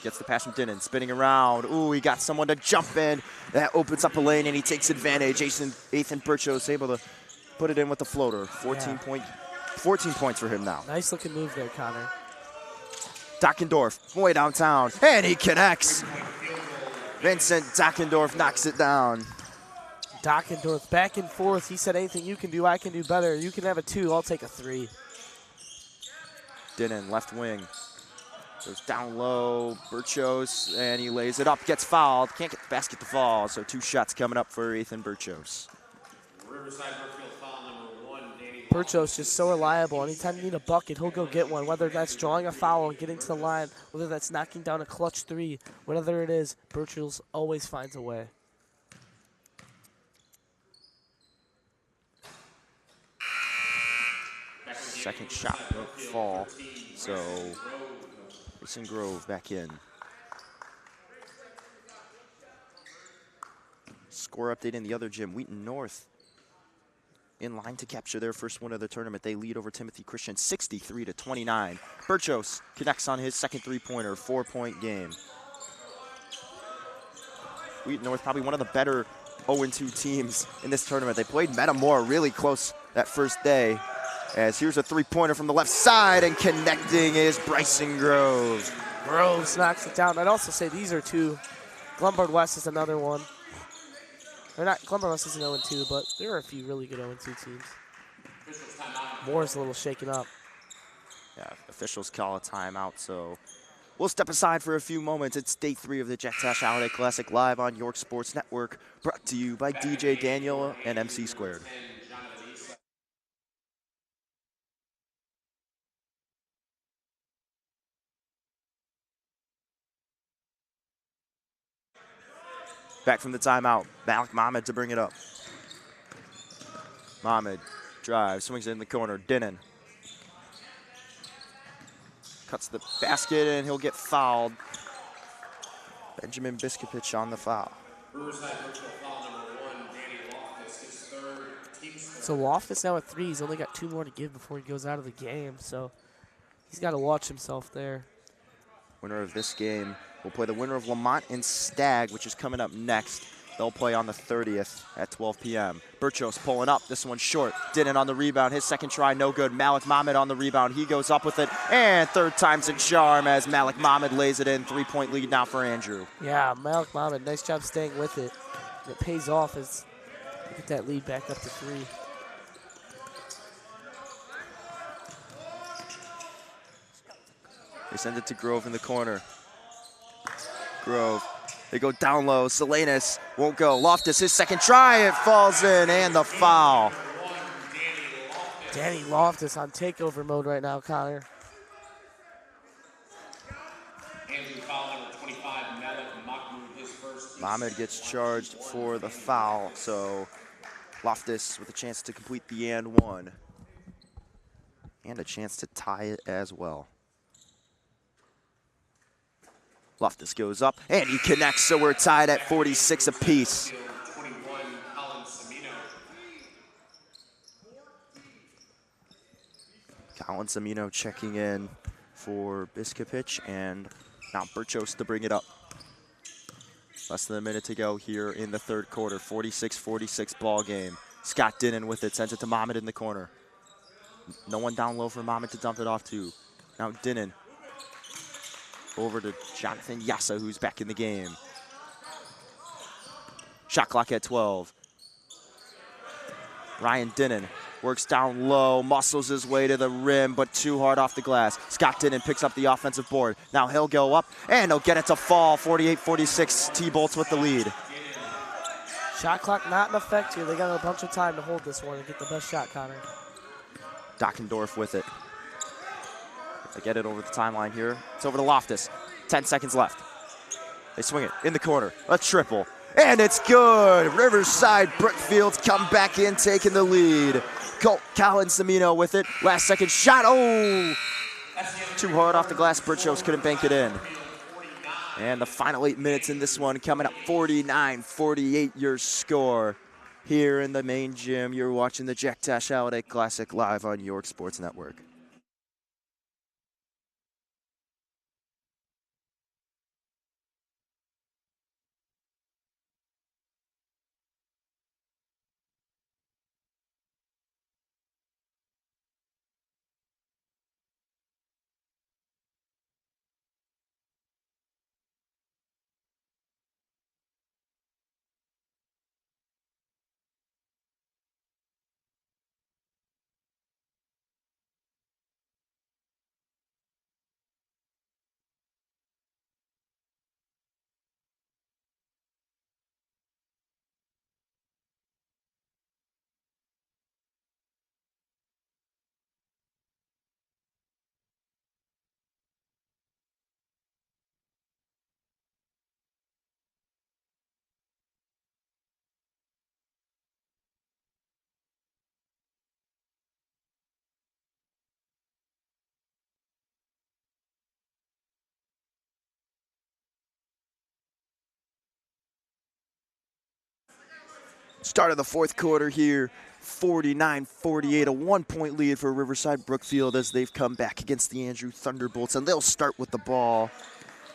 [SPEAKER 1] Gets the pass from Dinnan, spinning around. Ooh, he got someone to jump in. That opens up a lane, and he takes advantage. Ethan Borchers able to put it in with the floater. 14 points for him now.
[SPEAKER 2] Nice looking move there, Connor.
[SPEAKER 1] Dockendorf, way downtown, and he connects. Vincent Dockendorf knocks it down.
[SPEAKER 2] Dockendorf back and forth. He said, anything you can do, I can do better. You can have a 2, I'll take a 3.
[SPEAKER 1] Dinnan, left wing. Goes down low, Borchers, and he lays it up, gets fouled. Can't get the basket to fall, so 2 shots coming up for Ethan Borchers.
[SPEAKER 3] Riverside Brookfield foul number 1, Danny.
[SPEAKER 2] Borchers just so reliable. Anytime you need a bucket, he'll go get one. Whether that's drawing a foul and getting to the line, whether that's knocking down a clutch 3, whatever it is, Borchers always finds a way.
[SPEAKER 1] Second shot won't fall, so Mason Grove back in. Score update in the other gym. Wheaton North in line to capture their first win of the tournament. They lead over Timothy Christian 63-29. Borchers connects on his second three-pointer, 4-point game. Wheaton North probably one of the better 0-2 teams in this tournament. They played Metamora really close that first day. As here's a three-pointer from the left side, and connecting is Bryson Groves.
[SPEAKER 2] Groves knocks it down. I'd also say these are 2. Glenbard West is another one. Or not, Glenbard West is an 0-2, but there are a few really good 0-2 teams. Moore's a little shaken up.
[SPEAKER 1] Yeah, officials call a timeout, so We'll step aside for a few moments. It's day 3 of the Jack Tash Holiday Classic live on York Sports Network, brought to you by DJ Daniel and MC Squared. Back from the timeout, Malik Mohammed to bring it up. Mohammed drives, swings it in the corner, Dinnan. Cuts the basket and he'll get fouled. Benjamin Biskupich on the foul.
[SPEAKER 3] Riverside Brookfield foul number 1, Danny Loftus, his third, team third.
[SPEAKER 2] So Loftus now at 3. He's only got 2 more to give before he goes out of the game. So he's got to watch himself there.
[SPEAKER 1] Winner of this game will play the winner of Lamont and Stagg, which is coming up next. They'll play on the 30th at 12 p.m. Borchers pulling up. This one's short. Dinnan on the rebound. His second try, no good. Malik Mohammed on the rebound. He goes up with it. And third time's a charm as Malik Mohammed lays it in. 3-point lead now for Andrew.
[SPEAKER 2] Yeah, Malik Mohammed, nice job staying with it. And it pays off as we get that lead back up to 3.
[SPEAKER 1] They send it to Grove in the corner. Grove. They go down low. Salinas won't go. Loftus, his second try. It falls in, and the foul.
[SPEAKER 2] Danny Loftus on takeover mode right now, Connor.
[SPEAKER 3] Andrew foul number 25, Malik Mahmoud, his first.
[SPEAKER 1] Mohammed gets charged for the foul, so Loftus with a chance to complete the and one. And a chance to tie it as well. Loftus goes up, and he connects, so we're tied at 46 apiece.
[SPEAKER 3] 21, Colin Samino.
[SPEAKER 1] Colin Samino checking in for Biskupich, and now Borchers to bring it up. Less than a minute to go here in the third quarter. 46-46 ball game. Scott Dinnan with it, sends it to Mohammed in the corner. No one down low for Mohammed to dump it off to. Now Dinnan. Over to Jonathan Yassa, who's back in the game. Shot clock at 12. Ryan Dinnan works down low, muscles his way to the rim, but too hard off the glass. Scott Dinnan picks up the offensive board. Now he'll go up, and he'll get it to fall. 48-46, T-Bolts with the lead.
[SPEAKER 2] Shot clock not in effect here. They got a bunch of time to hold this one and get the best shot, Connor.
[SPEAKER 1] Dockendorf with it. They get it over the timeline here. It's over to Loftus. 10 seconds left. They swing it in the corner. A triple. And it's good. Riverside Brookfield's come back in, taking the lead. Colin Samino with it. Last second shot. Oh! Too hard off the glass. Borchers couldn't bank it in. And the final 8 minutes in this one coming up 49-48 your score. Here in the main gym, you're watching the Jack Tash Holiday Classic live on York Sports Network. Start of the fourth quarter here, 49-48, a 1-point lead for Riverside Brookfield as they've come back against the Andrew Thunderbolts, and they'll start with the ball.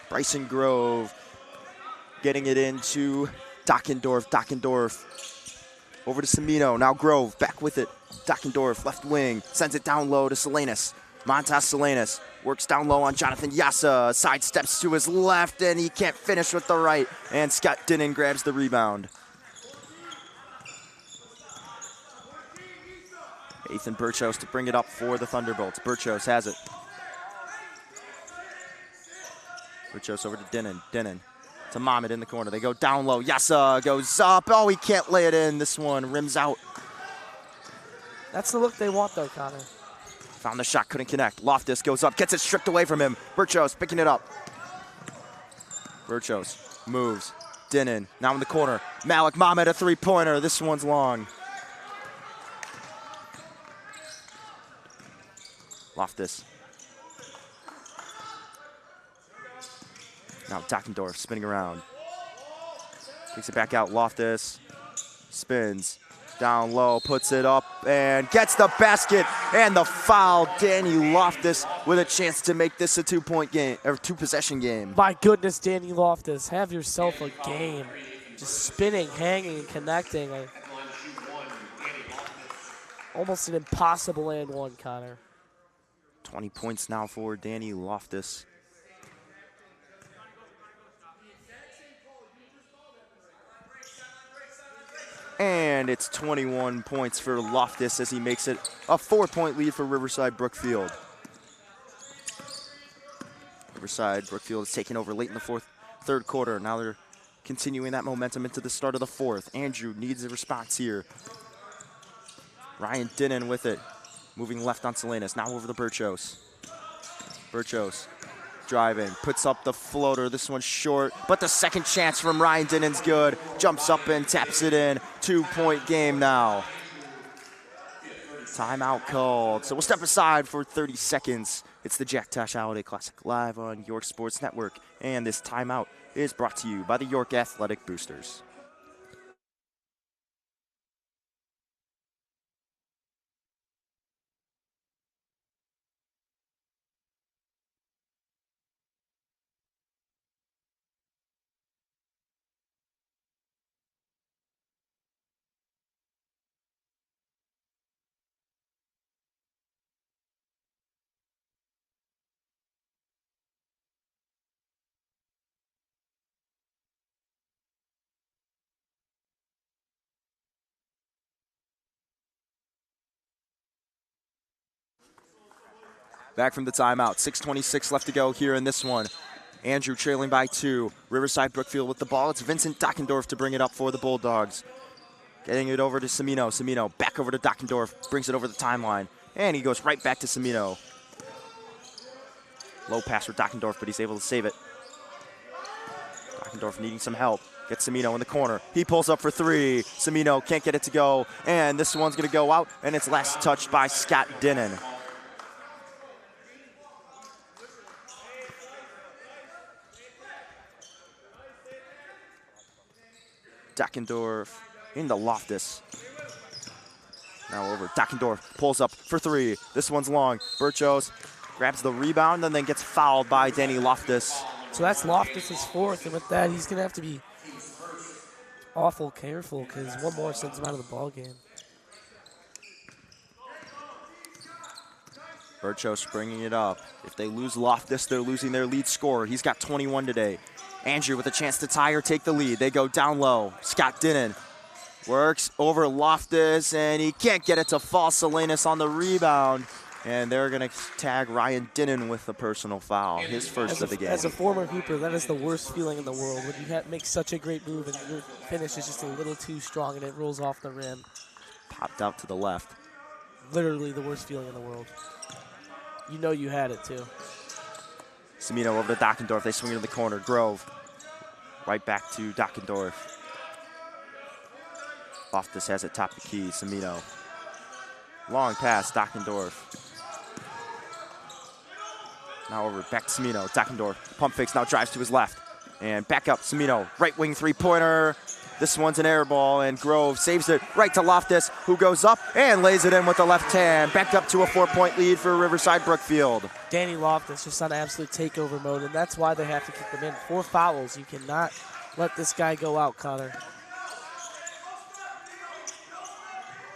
[SPEAKER 1] Bryson Grove getting it into Dockendorf. Dockendorf over to Samino. Now Grove back with it. Dockendorf, left wing, sends it down low to Salinas. Montas Salinas works down low on Jonathan Yassa. Sidesteps to his left, and he can't finish with the right. And Scott Dinnan grabs the rebound. Ethan Borchers to bring it up for the Thunderbolts. Borchers has it. Borchers over to Denon. Denon to Mohamed in the corner. They go down low. Yassa goes up. Oh, he can't lay it in. This one rims out.
[SPEAKER 2] That's the look they want, though, Connor.
[SPEAKER 1] Found the shot, couldn't connect. Loftus goes up, gets it stripped away from him. Borchers picking it up. Borchers moves. Denon now in the corner. Malik Mohamed, a three-pointer. This one's long. Loftus. Now Dockendorf spinning around. Takes it back out. Loftus spins. Down low, puts it up, and gets the basket and the foul. Danny Loftus with a chance to make this a two-point game, or two-possession game.
[SPEAKER 2] My goodness, Danny Loftus, have yourself a game. Just spinning, hanging, and connecting. Almost an impossible and one, Connor.
[SPEAKER 1] 20 points now for Danny Loftus. And it's 21 points for Loftus as he makes it a 4-point lead for Riverside Brookfield. Riverside Brookfield is taking over late in the third quarter. Now they're continuing that momentum into the start of the fourth. Andrew needs a response here. Ryan Denon with it. Moving left on Salinas. Now over to Borchers. Borchers driving, puts up the floater. This one's short, but the second chance from Ryan Denon's good. Jumps up and taps it in. 2-point game now. Timeout called. So we'll step aside for 30 seconds. It's the Jack Tosh Holiday Classic live on York Sports Network. And this timeout is brought to you by the York Athletic Boosters. Back from the timeout, 6:26 left to go here in this one. Andrew trailing by 2. Riverside Brookfield with the ball. It's Vincent Dockendorf to bring it up for the Bulldogs. Getting it over to Semino. Semino back over to Dockendorf, brings it over the timeline. And he goes right back to Semino. Low pass for Dockendorf, but he's able to save it. Dockendorf needing some help. Gets Semino in the corner. He pulls up for 3. Semino can't get it to go. And this one's going to go out, and it's last touched by Scott Denon. Dockendorf into Loftus. Now over. Dockendorf pulls up for 3. This one's long. Borchers grabs the rebound and then gets fouled by Danny Loftus.
[SPEAKER 2] So that's Loftus' fourth, and with that, he's going to have to be awful careful because one more sends him out of the ball game.
[SPEAKER 1] Borchers bringing it up. If they lose Loftus, they're losing their lead scorer. He's got 21 today. Andrew with a chance to tie or take the lead. They go down low. Scott Denon works over Loftus, and he can't get it to fall. Salinas on the rebound. And they're going to tag Ryan Denon with a personal foul, his first of the game.
[SPEAKER 2] As a former Hooper, that is the worst feeling in the world when you make such a great move and your finish is just a little too strong and it rolls off the rim.
[SPEAKER 1] Popped out to the left.
[SPEAKER 2] Literally the worst feeling in the world. You know you had it, too.
[SPEAKER 1] Semino over to Dockendorf. They swing it to the corner. Grove right back to Dockendorf. Loftus has it top the key. Semino. Long pass, Dockendorf. Now over, back to Semino. Dockendorf, pump fakes, now drives to his left. And back up, Semino, right wing three-pointer. This one's an air ball, and Grove saves it right to Loftus, who goes up and lays it in with the left hand. Back up to a 4-point lead for Riverside Brookfield.
[SPEAKER 2] Danny Loftus just on absolute takeover mode, and that's why they have to keep him in. 4 fouls. You cannot let this guy go out, Connor.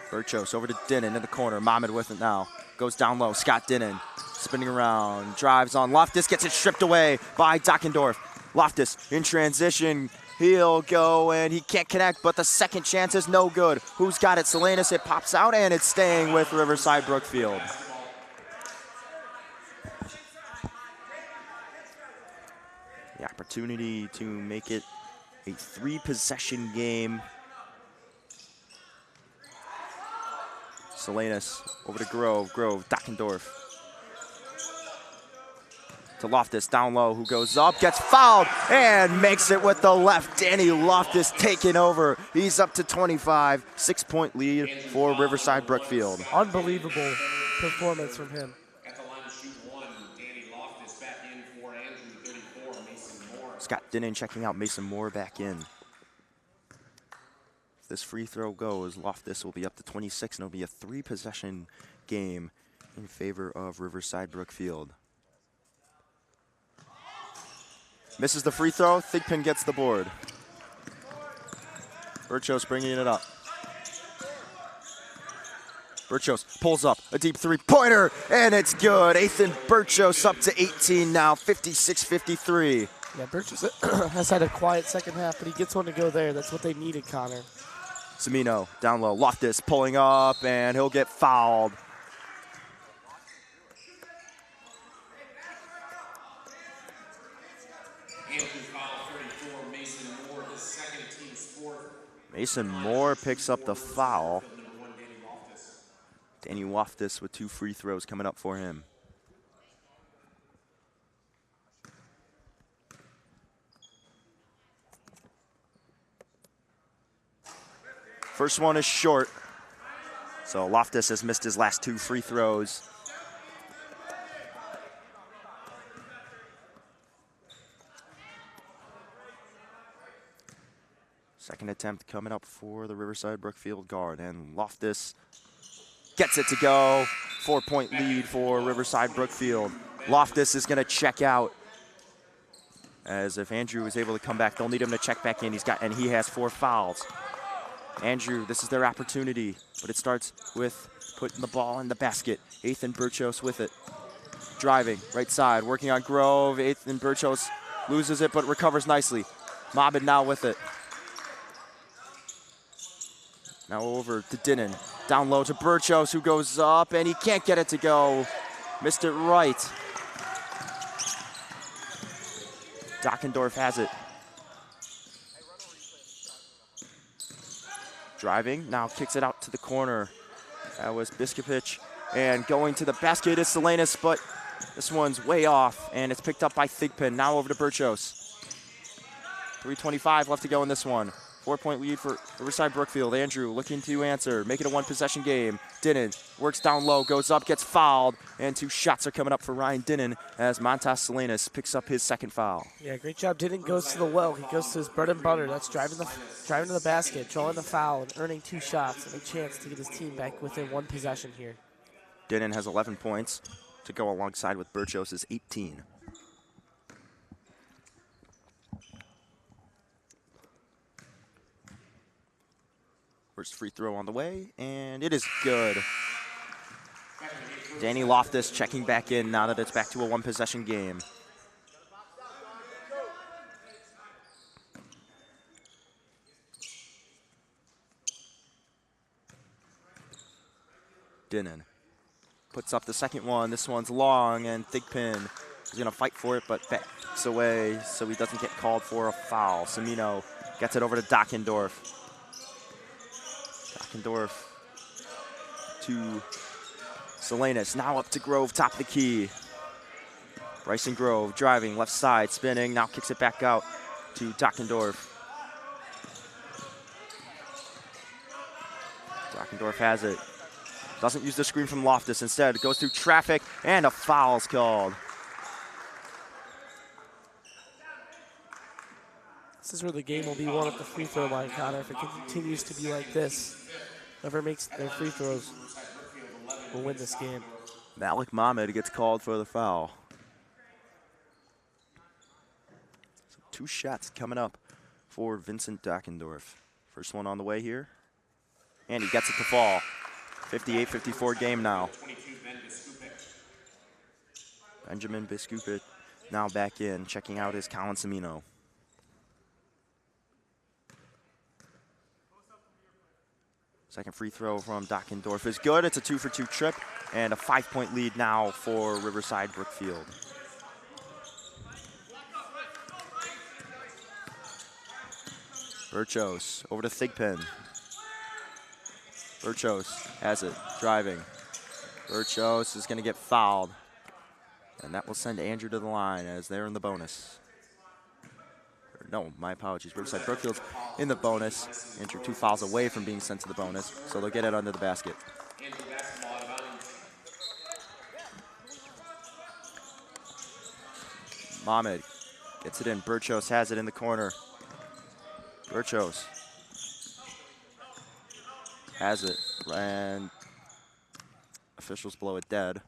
[SPEAKER 1] Borchers over to Denon in the corner. Mohamed with it now. Goes down low. Scott Denon spinning around. Drives on Loftus. Gets it stripped away by Dockendorf. Loftus in transition. He'll go, and he can't connect, but the second chance is no good. Who's got it? Salinas. It pops out, and it's staying with Riverside Brookfield. The opportunity to make it a 3-possession game. Salinas over to Grove. Grove, Dockendorf. To Loftus, down low, who goes up, gets fouled, and makes it with the left. Danny Loftus taking over. He's up to 25. 6-point lead for Riverside Brookfield.
[SPEAKER 2] Unbelievable performance from him.
[SPEAKER 3] At the line to shoot one, Danny Loftus back in for Andrew, 34, Mason Moore.
[SPEAKER 1] Scott Dinnan checking out Mason Moore back in. If this free throw goes, Loftus will be up to 26, and it'll be a 3-possession game in favor of Riverside Brookfield. Misses the free throw. Thigpen gets the board. Borchers bringing it up. Borchers pulls up a deep 3-pointer, and it's good. Ethan Borchers up to 18 now, 56-53.
[SPEAKER 2] Yeah, Borchers has had a quiet second half, but he gets one to go there. That's what they needed, Connor.
[SPEAKER 1] Semino down low. Loftus pulling up, and he'll get fouled. Mason Moore picks up the foul. Danny Loftus with 2 free throws coming up for him. First one is short. So Loftus has missed his last 2 free throws. Second attempt coming up for the Riverside Brookfield guard, and Loftus gets it to go. 4-point lead for Riverside Brookfield. Loftus is gonna check out, as if Andrew is able to come back, they'll need him to check back in. He has 4 fouls. Andrew, this is their opportunity, but it starts with putting the ball in the basket. Ethan Borchers with it. Driving, right side, working on Grove. Ethan Borchers loses it, but recovers nicely. Mobin now with it. Now over to Dinnan. Down low to Borchers, who goes up, and he can't get it to go. Missed it right. Dockendorf has it. Driving, now kicks it out to the corner. That was Biskupich. And going to the basket is Salinas, but this one's way off, and it's picked up by Thigpen. Now over to Borchers. 3:25 left to go in this one. 4-point lead for Riverside Brookfield. Andrew looking to answer, make it a 1-possession game. Dinnan works down low, goes up, gets fouled, and 2 shots are coming up for Ryan Dinnan as Montas Salinas picks up his 2nd foul.
[SPEAKER 2] Yeah, great job. Dinnan goes to the well. He goes to his bread and butter. That's driving to the basket, drawing the foul, and earning 2 shots, and a chance to get his team back within 1 possession here.
[SPEAKER 1] Dinnan has 11 points to go alongside with Borchers' 18. First free throw on the way, and it is good. Danny Loftus checking back in now that it's back to a 1-possession game. Dinnan puts up the second one. This one's long, and Thigpen is going to fight for it, but backs away so he doesn't get called for a foul. Semino gets it over to Dockendorf. Dockendorf to Salinas, now up to Grove, top of the key. Bryson Grove driving, left side, spinning, now kicks it back out to Dockendorf. Dockendorf has it. Doesn't use the screen from Loftus, instead goes through traffic, and a foul's called.
[SPEAKER 2] This is where the game will be won at the free throw line, Connor. If it continues to be like this, whoever makes their free throws will win this game.
[SPEAKER 1] Malik Mohamed gets called for the foul. So 2 shots coming up for Vincent Dockendorf. First one on the way here, and he gets it to fall. 58-54 game now. Benjamin Biskupit now back in, checking out his Colin Semino. Second free throw from Dockendorf is good. It's a 2-for-2 trip, and a 5-point lead now for Riverside Brookfield. Borchers over to Thigpen. Borchers has it, driving. Borchers is going to get fouled. And that will send Andrew to the line as they're in the bonus. No, my apologies. Riverside Brookfield's in the bonus. Andrew 2 fouls away from being sent to the bonus, so they'll get it under the basket. Mohamed gets it in. Borchers has it in the corner. Borchers has it, and officials blow it dead.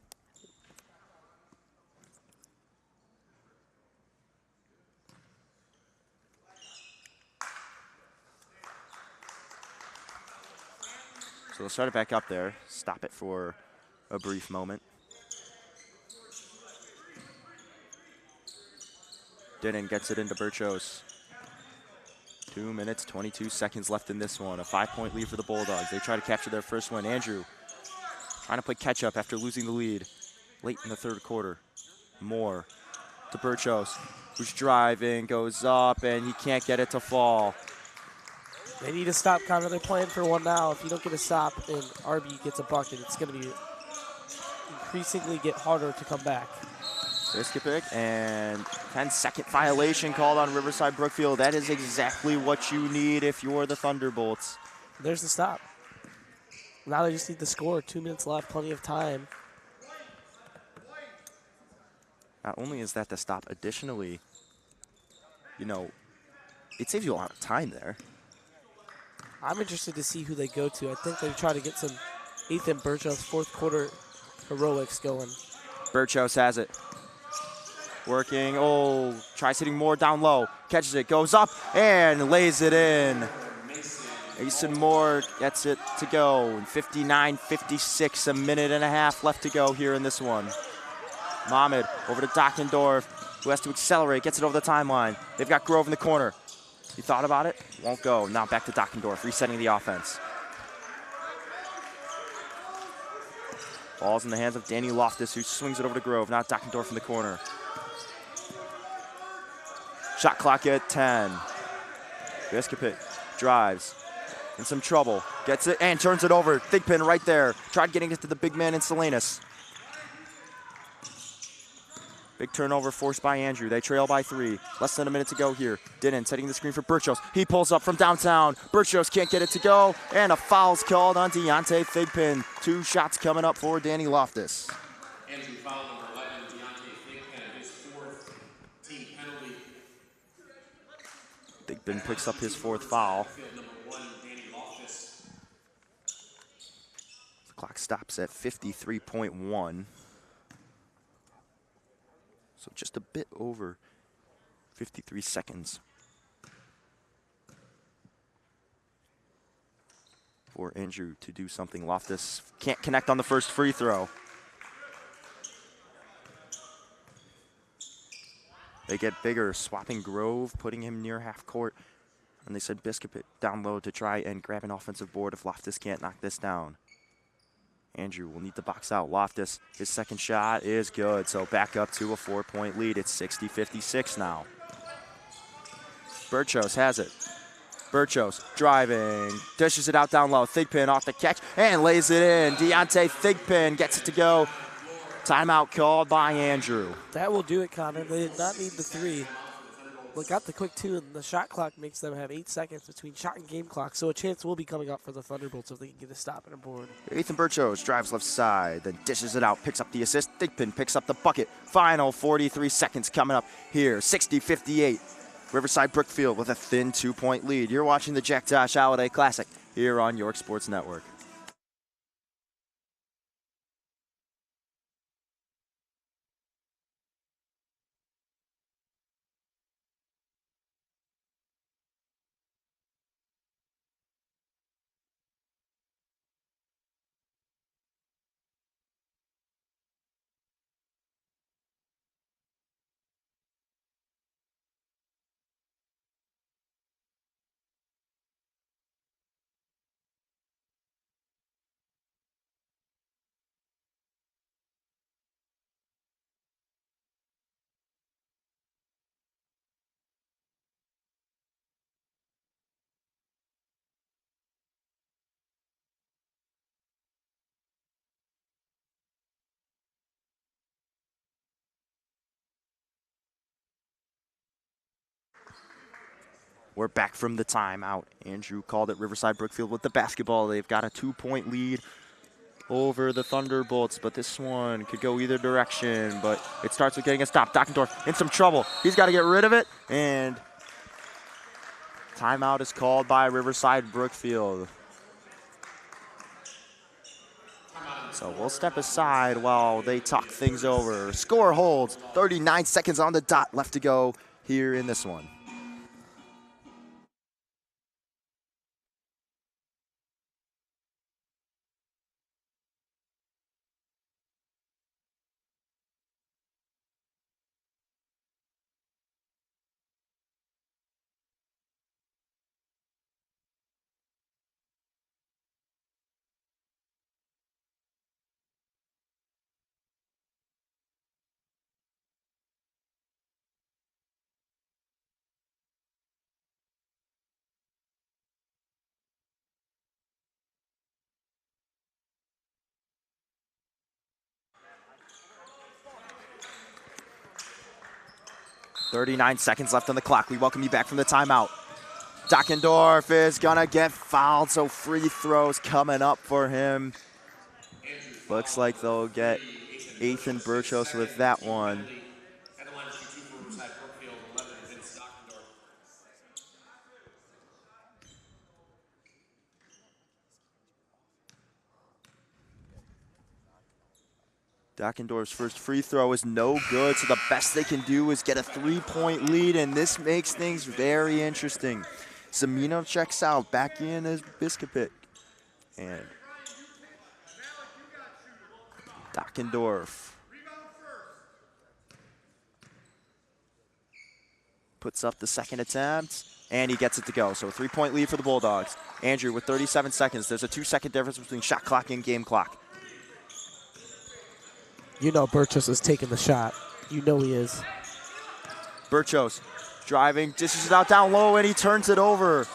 [SPEAKER 1] So they'll start it back up there, stop it for a brief moment. Denon gets it into Borchers. 2 minutes, 22 seconds left in this one. A 5-point lead for the Bulldogs. They try to capture their first win. Andrew trying to play catch up after losing the lead late in the third quarter. Moore to Borchers, who's driving, goes up, and he can't get it to fall.
[SPEAKER 2] They need to stop, Connor. They're playing for one now. If you don't get a stop and RB gets a bucket, it's going to be increasingly get harder to come back.
[SPEAKER 1] Biscuit pick and 10-second violation called on Riverside Brookfield. That is exactly what you need if you're the Thunderbolts.
[SPEAKER 2] There's the stop. Now they just need to score. 2 minutes left, plenty of time.
[SPEAKER 1] Not only is that the stop, additionally, you know, it saves you a lot of time there.
[SPEAKER 2] I'm interested to see who they go to. I think they try to get some Ethan Borchers fourth quarter heroics going.
[SPEAKER 1] Borchers has it. Working, tries hitting Moore down low. Catches it, goes up, and lays it in. Mason Moore gets it to go. 59-56, a minute and a half left to go here in this one. Mohamed over to Dockendorf, who has to accelerate, gets it over the timeline. They've got Grove in the corner. He thought about it, won't go. Now back to Dockendorf, resetting the offense. Ball's in the hands of Danny Loftus, who swings it over to Grove. Now Dockendorf in the corner. Shot clock at 10. Biscupit drives, in some trouble, gets it and turns it over. Thigpen right there. Tried getting it to the big man in Salinas. Big turnover forced by Andrew. They trail by 3. Less than a minute to go here. Denon setting the screen for Borchers. He pulls up from downtown. Borchers can't get it to go, and a foul's called on Deontay Thigpen. 2 shots coming up for Danny Loftus.
[SPEAKER 3] Andrew foul number 11, Deontay Thigpen, his 4th team penalty.
[SPEAKER 1] Thigpen picks up his 4th foul.
[SPEAKER 3] Number 1, Danny Loftus.
[SPEAKER 1] The clock stops at 53.1. So just a bit over 53 seconds for Andrew to do something. Loftus can't connect on the first free throw. They get bigger, swapping Grove, putting him near half court. And they send Biscupit down low to try and grab an offensive board if Loftus can't knock this down. Andrew will need to box out Loftus. His second shot is good, so back up to a 4-point lead. It's 60-56 now. Borchers has it. Borchers driving, dishes it out down low. Thigpen off the catch and lays it in. Deontay Thigpen gets it to go. Timeout called by Andrew.
[SPEAKER 2] That will do it, Connor. They did not need the 3. They got the quick 2, and the shot clock makes them have 8 seconds between shot and game clock, so a chance will be coming up for the Thunderbolts if they can get a stop and a board.
[SPEAKER 1] Ethan Borchers drives left side, then dishes it out, picks up the assist. Thigpen picks up the bucket. Final 43 seconds coming up here. 60-58. Riverside Brookfield with a thin 2-point lead. You're watching the Jack Tosh Holiday Classic here on York Sports Network. We're back from the timeout. Andrew called it. Riverside Brookfield with the basketball. They've got a 2-point lead over the Thunderbolts, but this one could go either direction, but it starts with getting a stop. Dockendorf in some trouble. He's got to get rid of it, and timeout is called by Riverside Brookfield. So we'll step aside while they talk things over. Score holds. 39 seconds on the dot left to go here in this one. .39 seconds left on the clock. We welcome you back from the timeout. Dockendorf is gonna get fouled, so free throws coming up for him. Looks like they'll get Ethan Borchers with that one. 'Dockendorf's first free throw is no good, so the best they can do is get a 3-point lead, and this makes things very interesting. Zamino checks out, back in as biscuit pick. And Dockendorf puts up the second attempt, and he gets it to go. So a 3-point lead for the Bulldogs. Andrew with 37 seconds. There's a 2-second difference between shot clock and game clock.
[SPEAKER 2] You know Borchers is taking the shot. You know he is.
[SPEAKER 1] Borchers driving, dishes it out down low, and he turns it over.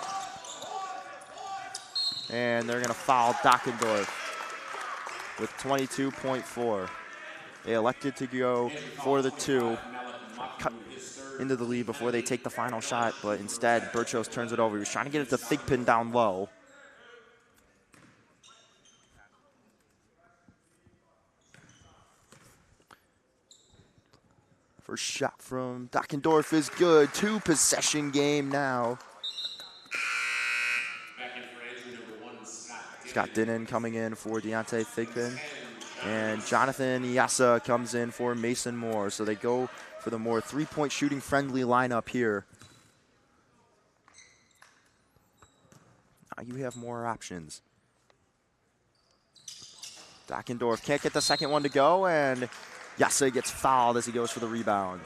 [SPEAKER 1] And they're gonna foul Dockendorf with 22.4. They elected to go for the 2, cut into the lead before they take the final shot, but instead Borchers turns it over. He was trying to get it to Thigpen down low. First shot from Dockendorf is good. 2-possession game now. Scott Dinnan coming in for Deontay Thigpen. And Jonathan Iasa comes in for Mason Moore. So they go for the more 3-point shooting friendly lineup here. Now you have more options. Dockendorf can't get the second one to go, and Yasa gets fouled as he goes for the rebound.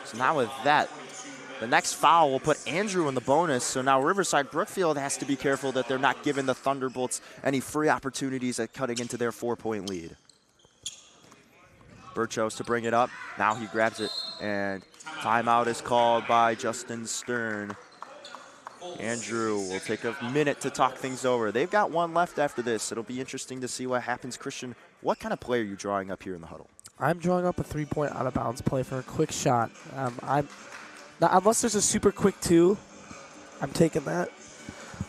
[SPEAKER 1] So now with that, the next foul will put Andrew in the bonus. So now Riverside Brookfield has to be careful that they're not giving the Thunderbolts any free opportunities at cutting into their 4-point lead. Borchers to bring it up. Now he grabs it, and timeout is called by Justin Stern. Andrew will take a minute to talk things over. They've got one left after this. It'll be interesting to see what happens. Christian, what kind of play are you drawing up here in the huddle?
[SPEAKER 2] I'm drawing up a 3-point out-of-bounds play for a quick shot. Unless there's a super quick 2, I'm taking that.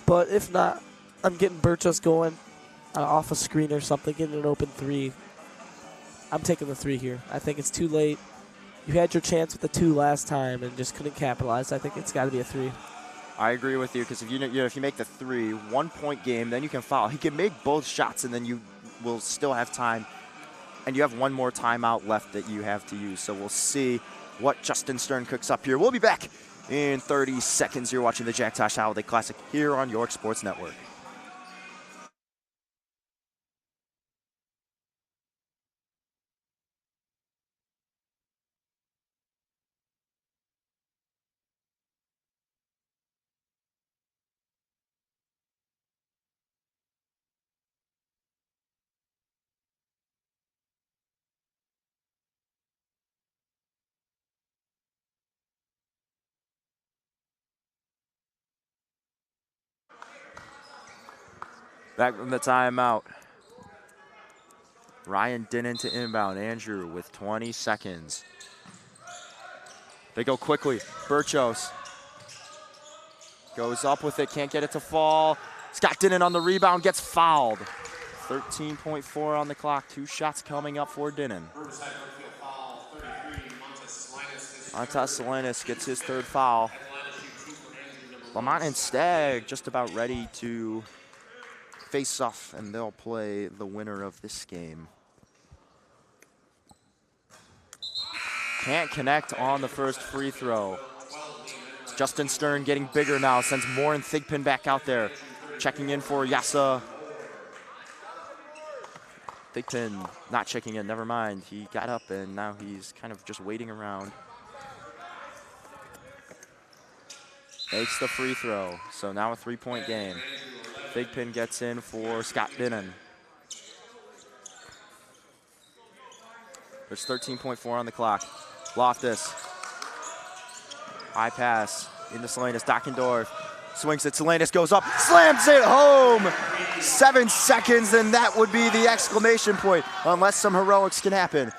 [SPEAKER 2] But if not, I'm getting Borchers going off a screen or something, getting an open 3. I'm taking the 3 here. I think it's too late. You had your chance with the 2 last time and just couldn't capitalize. I think it's got to be a 3.
[SPEAKER 1] I agree with you, because if you make the 3, 1-point game, then you can foul. He can make both shots, and then you will still have time, and you have one more timeout left that you have to use. So we'll see what Justin Stern cooks up here. We'll be back in 30 seconds. You're watching the Jack Tosh Holiday Classic here on York Sports Network. Back from the timeout. Ryan Dinnan to inbound. Andrew with 20 seconds. They go quickly. Borchers Goes up with it, can't get it to fall. Scott Dinnan on the rebound, gets fouled. 13.4 on the clock, 2 shots coming up for Dinnan.
[SPEAKER 3] Riverside Brookfield foul, 33, Montes
[SPEAKER 1] Salinas gets his 3rd foul. Plamann and Stagg just about ready to face off, and they'll play the winner of this game. Can't connect on the first free throw. Justin Stern getting bigger now, sends Morin Thigpen back out there. Checking in for Yasa. Thigpen not checking in, never mind. He got up and now he's kind of just waiting around. Makes the free throw, so now a 3-point game. Thigpen gets in for Scott Dinnan. There's 13.4 on the clock. Loftus. High pass into Salinas. Dockendorf swings it. Salinas goes up, slams it home. 7 seconds, and that would be the exclamation point, unless some heroics can happen.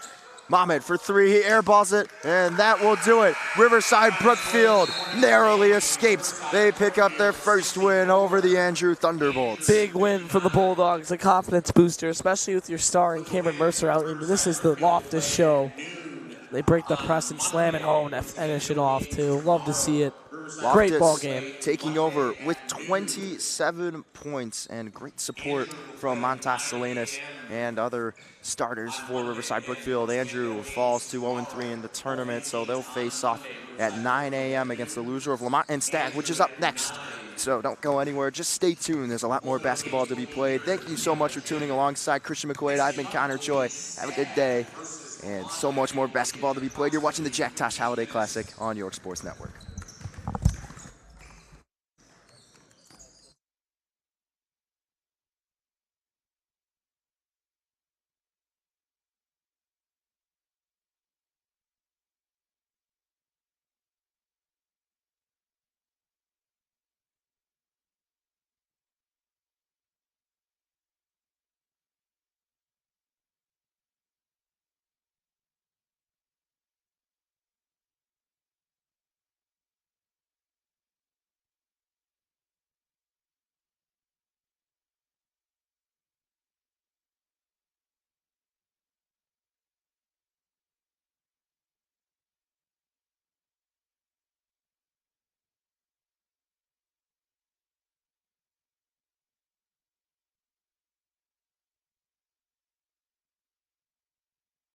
[SPEAKER 1] Mohamed for 3, he airballs it, and that will do it. Riverside Brookfield narrowly escapes. They pick up their first win over the Andrew Thunderbolts.
[SPEAKER 2] Big win for the Bulldogs, a confidence booster, especially with your star and Cameron Mercer out. And this is the Loftus show. They break the press and slam it home and finish it off, too. Love to see it.
[SPEAKER 1] Loftus
[SPEAKER 2] great ball game.
[SPEAKER 1] Taking over with 27 points and great support from Montas Salinas and other starters for Riverside Brookfield. Andrew falls to 0-3 in the tournament, so they'll face off at 9 a.m. against the loser of Lamont and Stagg, which is up next. So don't go anywhere. Just stay tuned. There's a lot more basketball to be played. Thank you so much for tuning alongside Christian McQuade. I've been Connor Choi. Have a good day. And so much more basketball to be played. You're watching the Jack Tosh Holiday Classic on York Sports Network.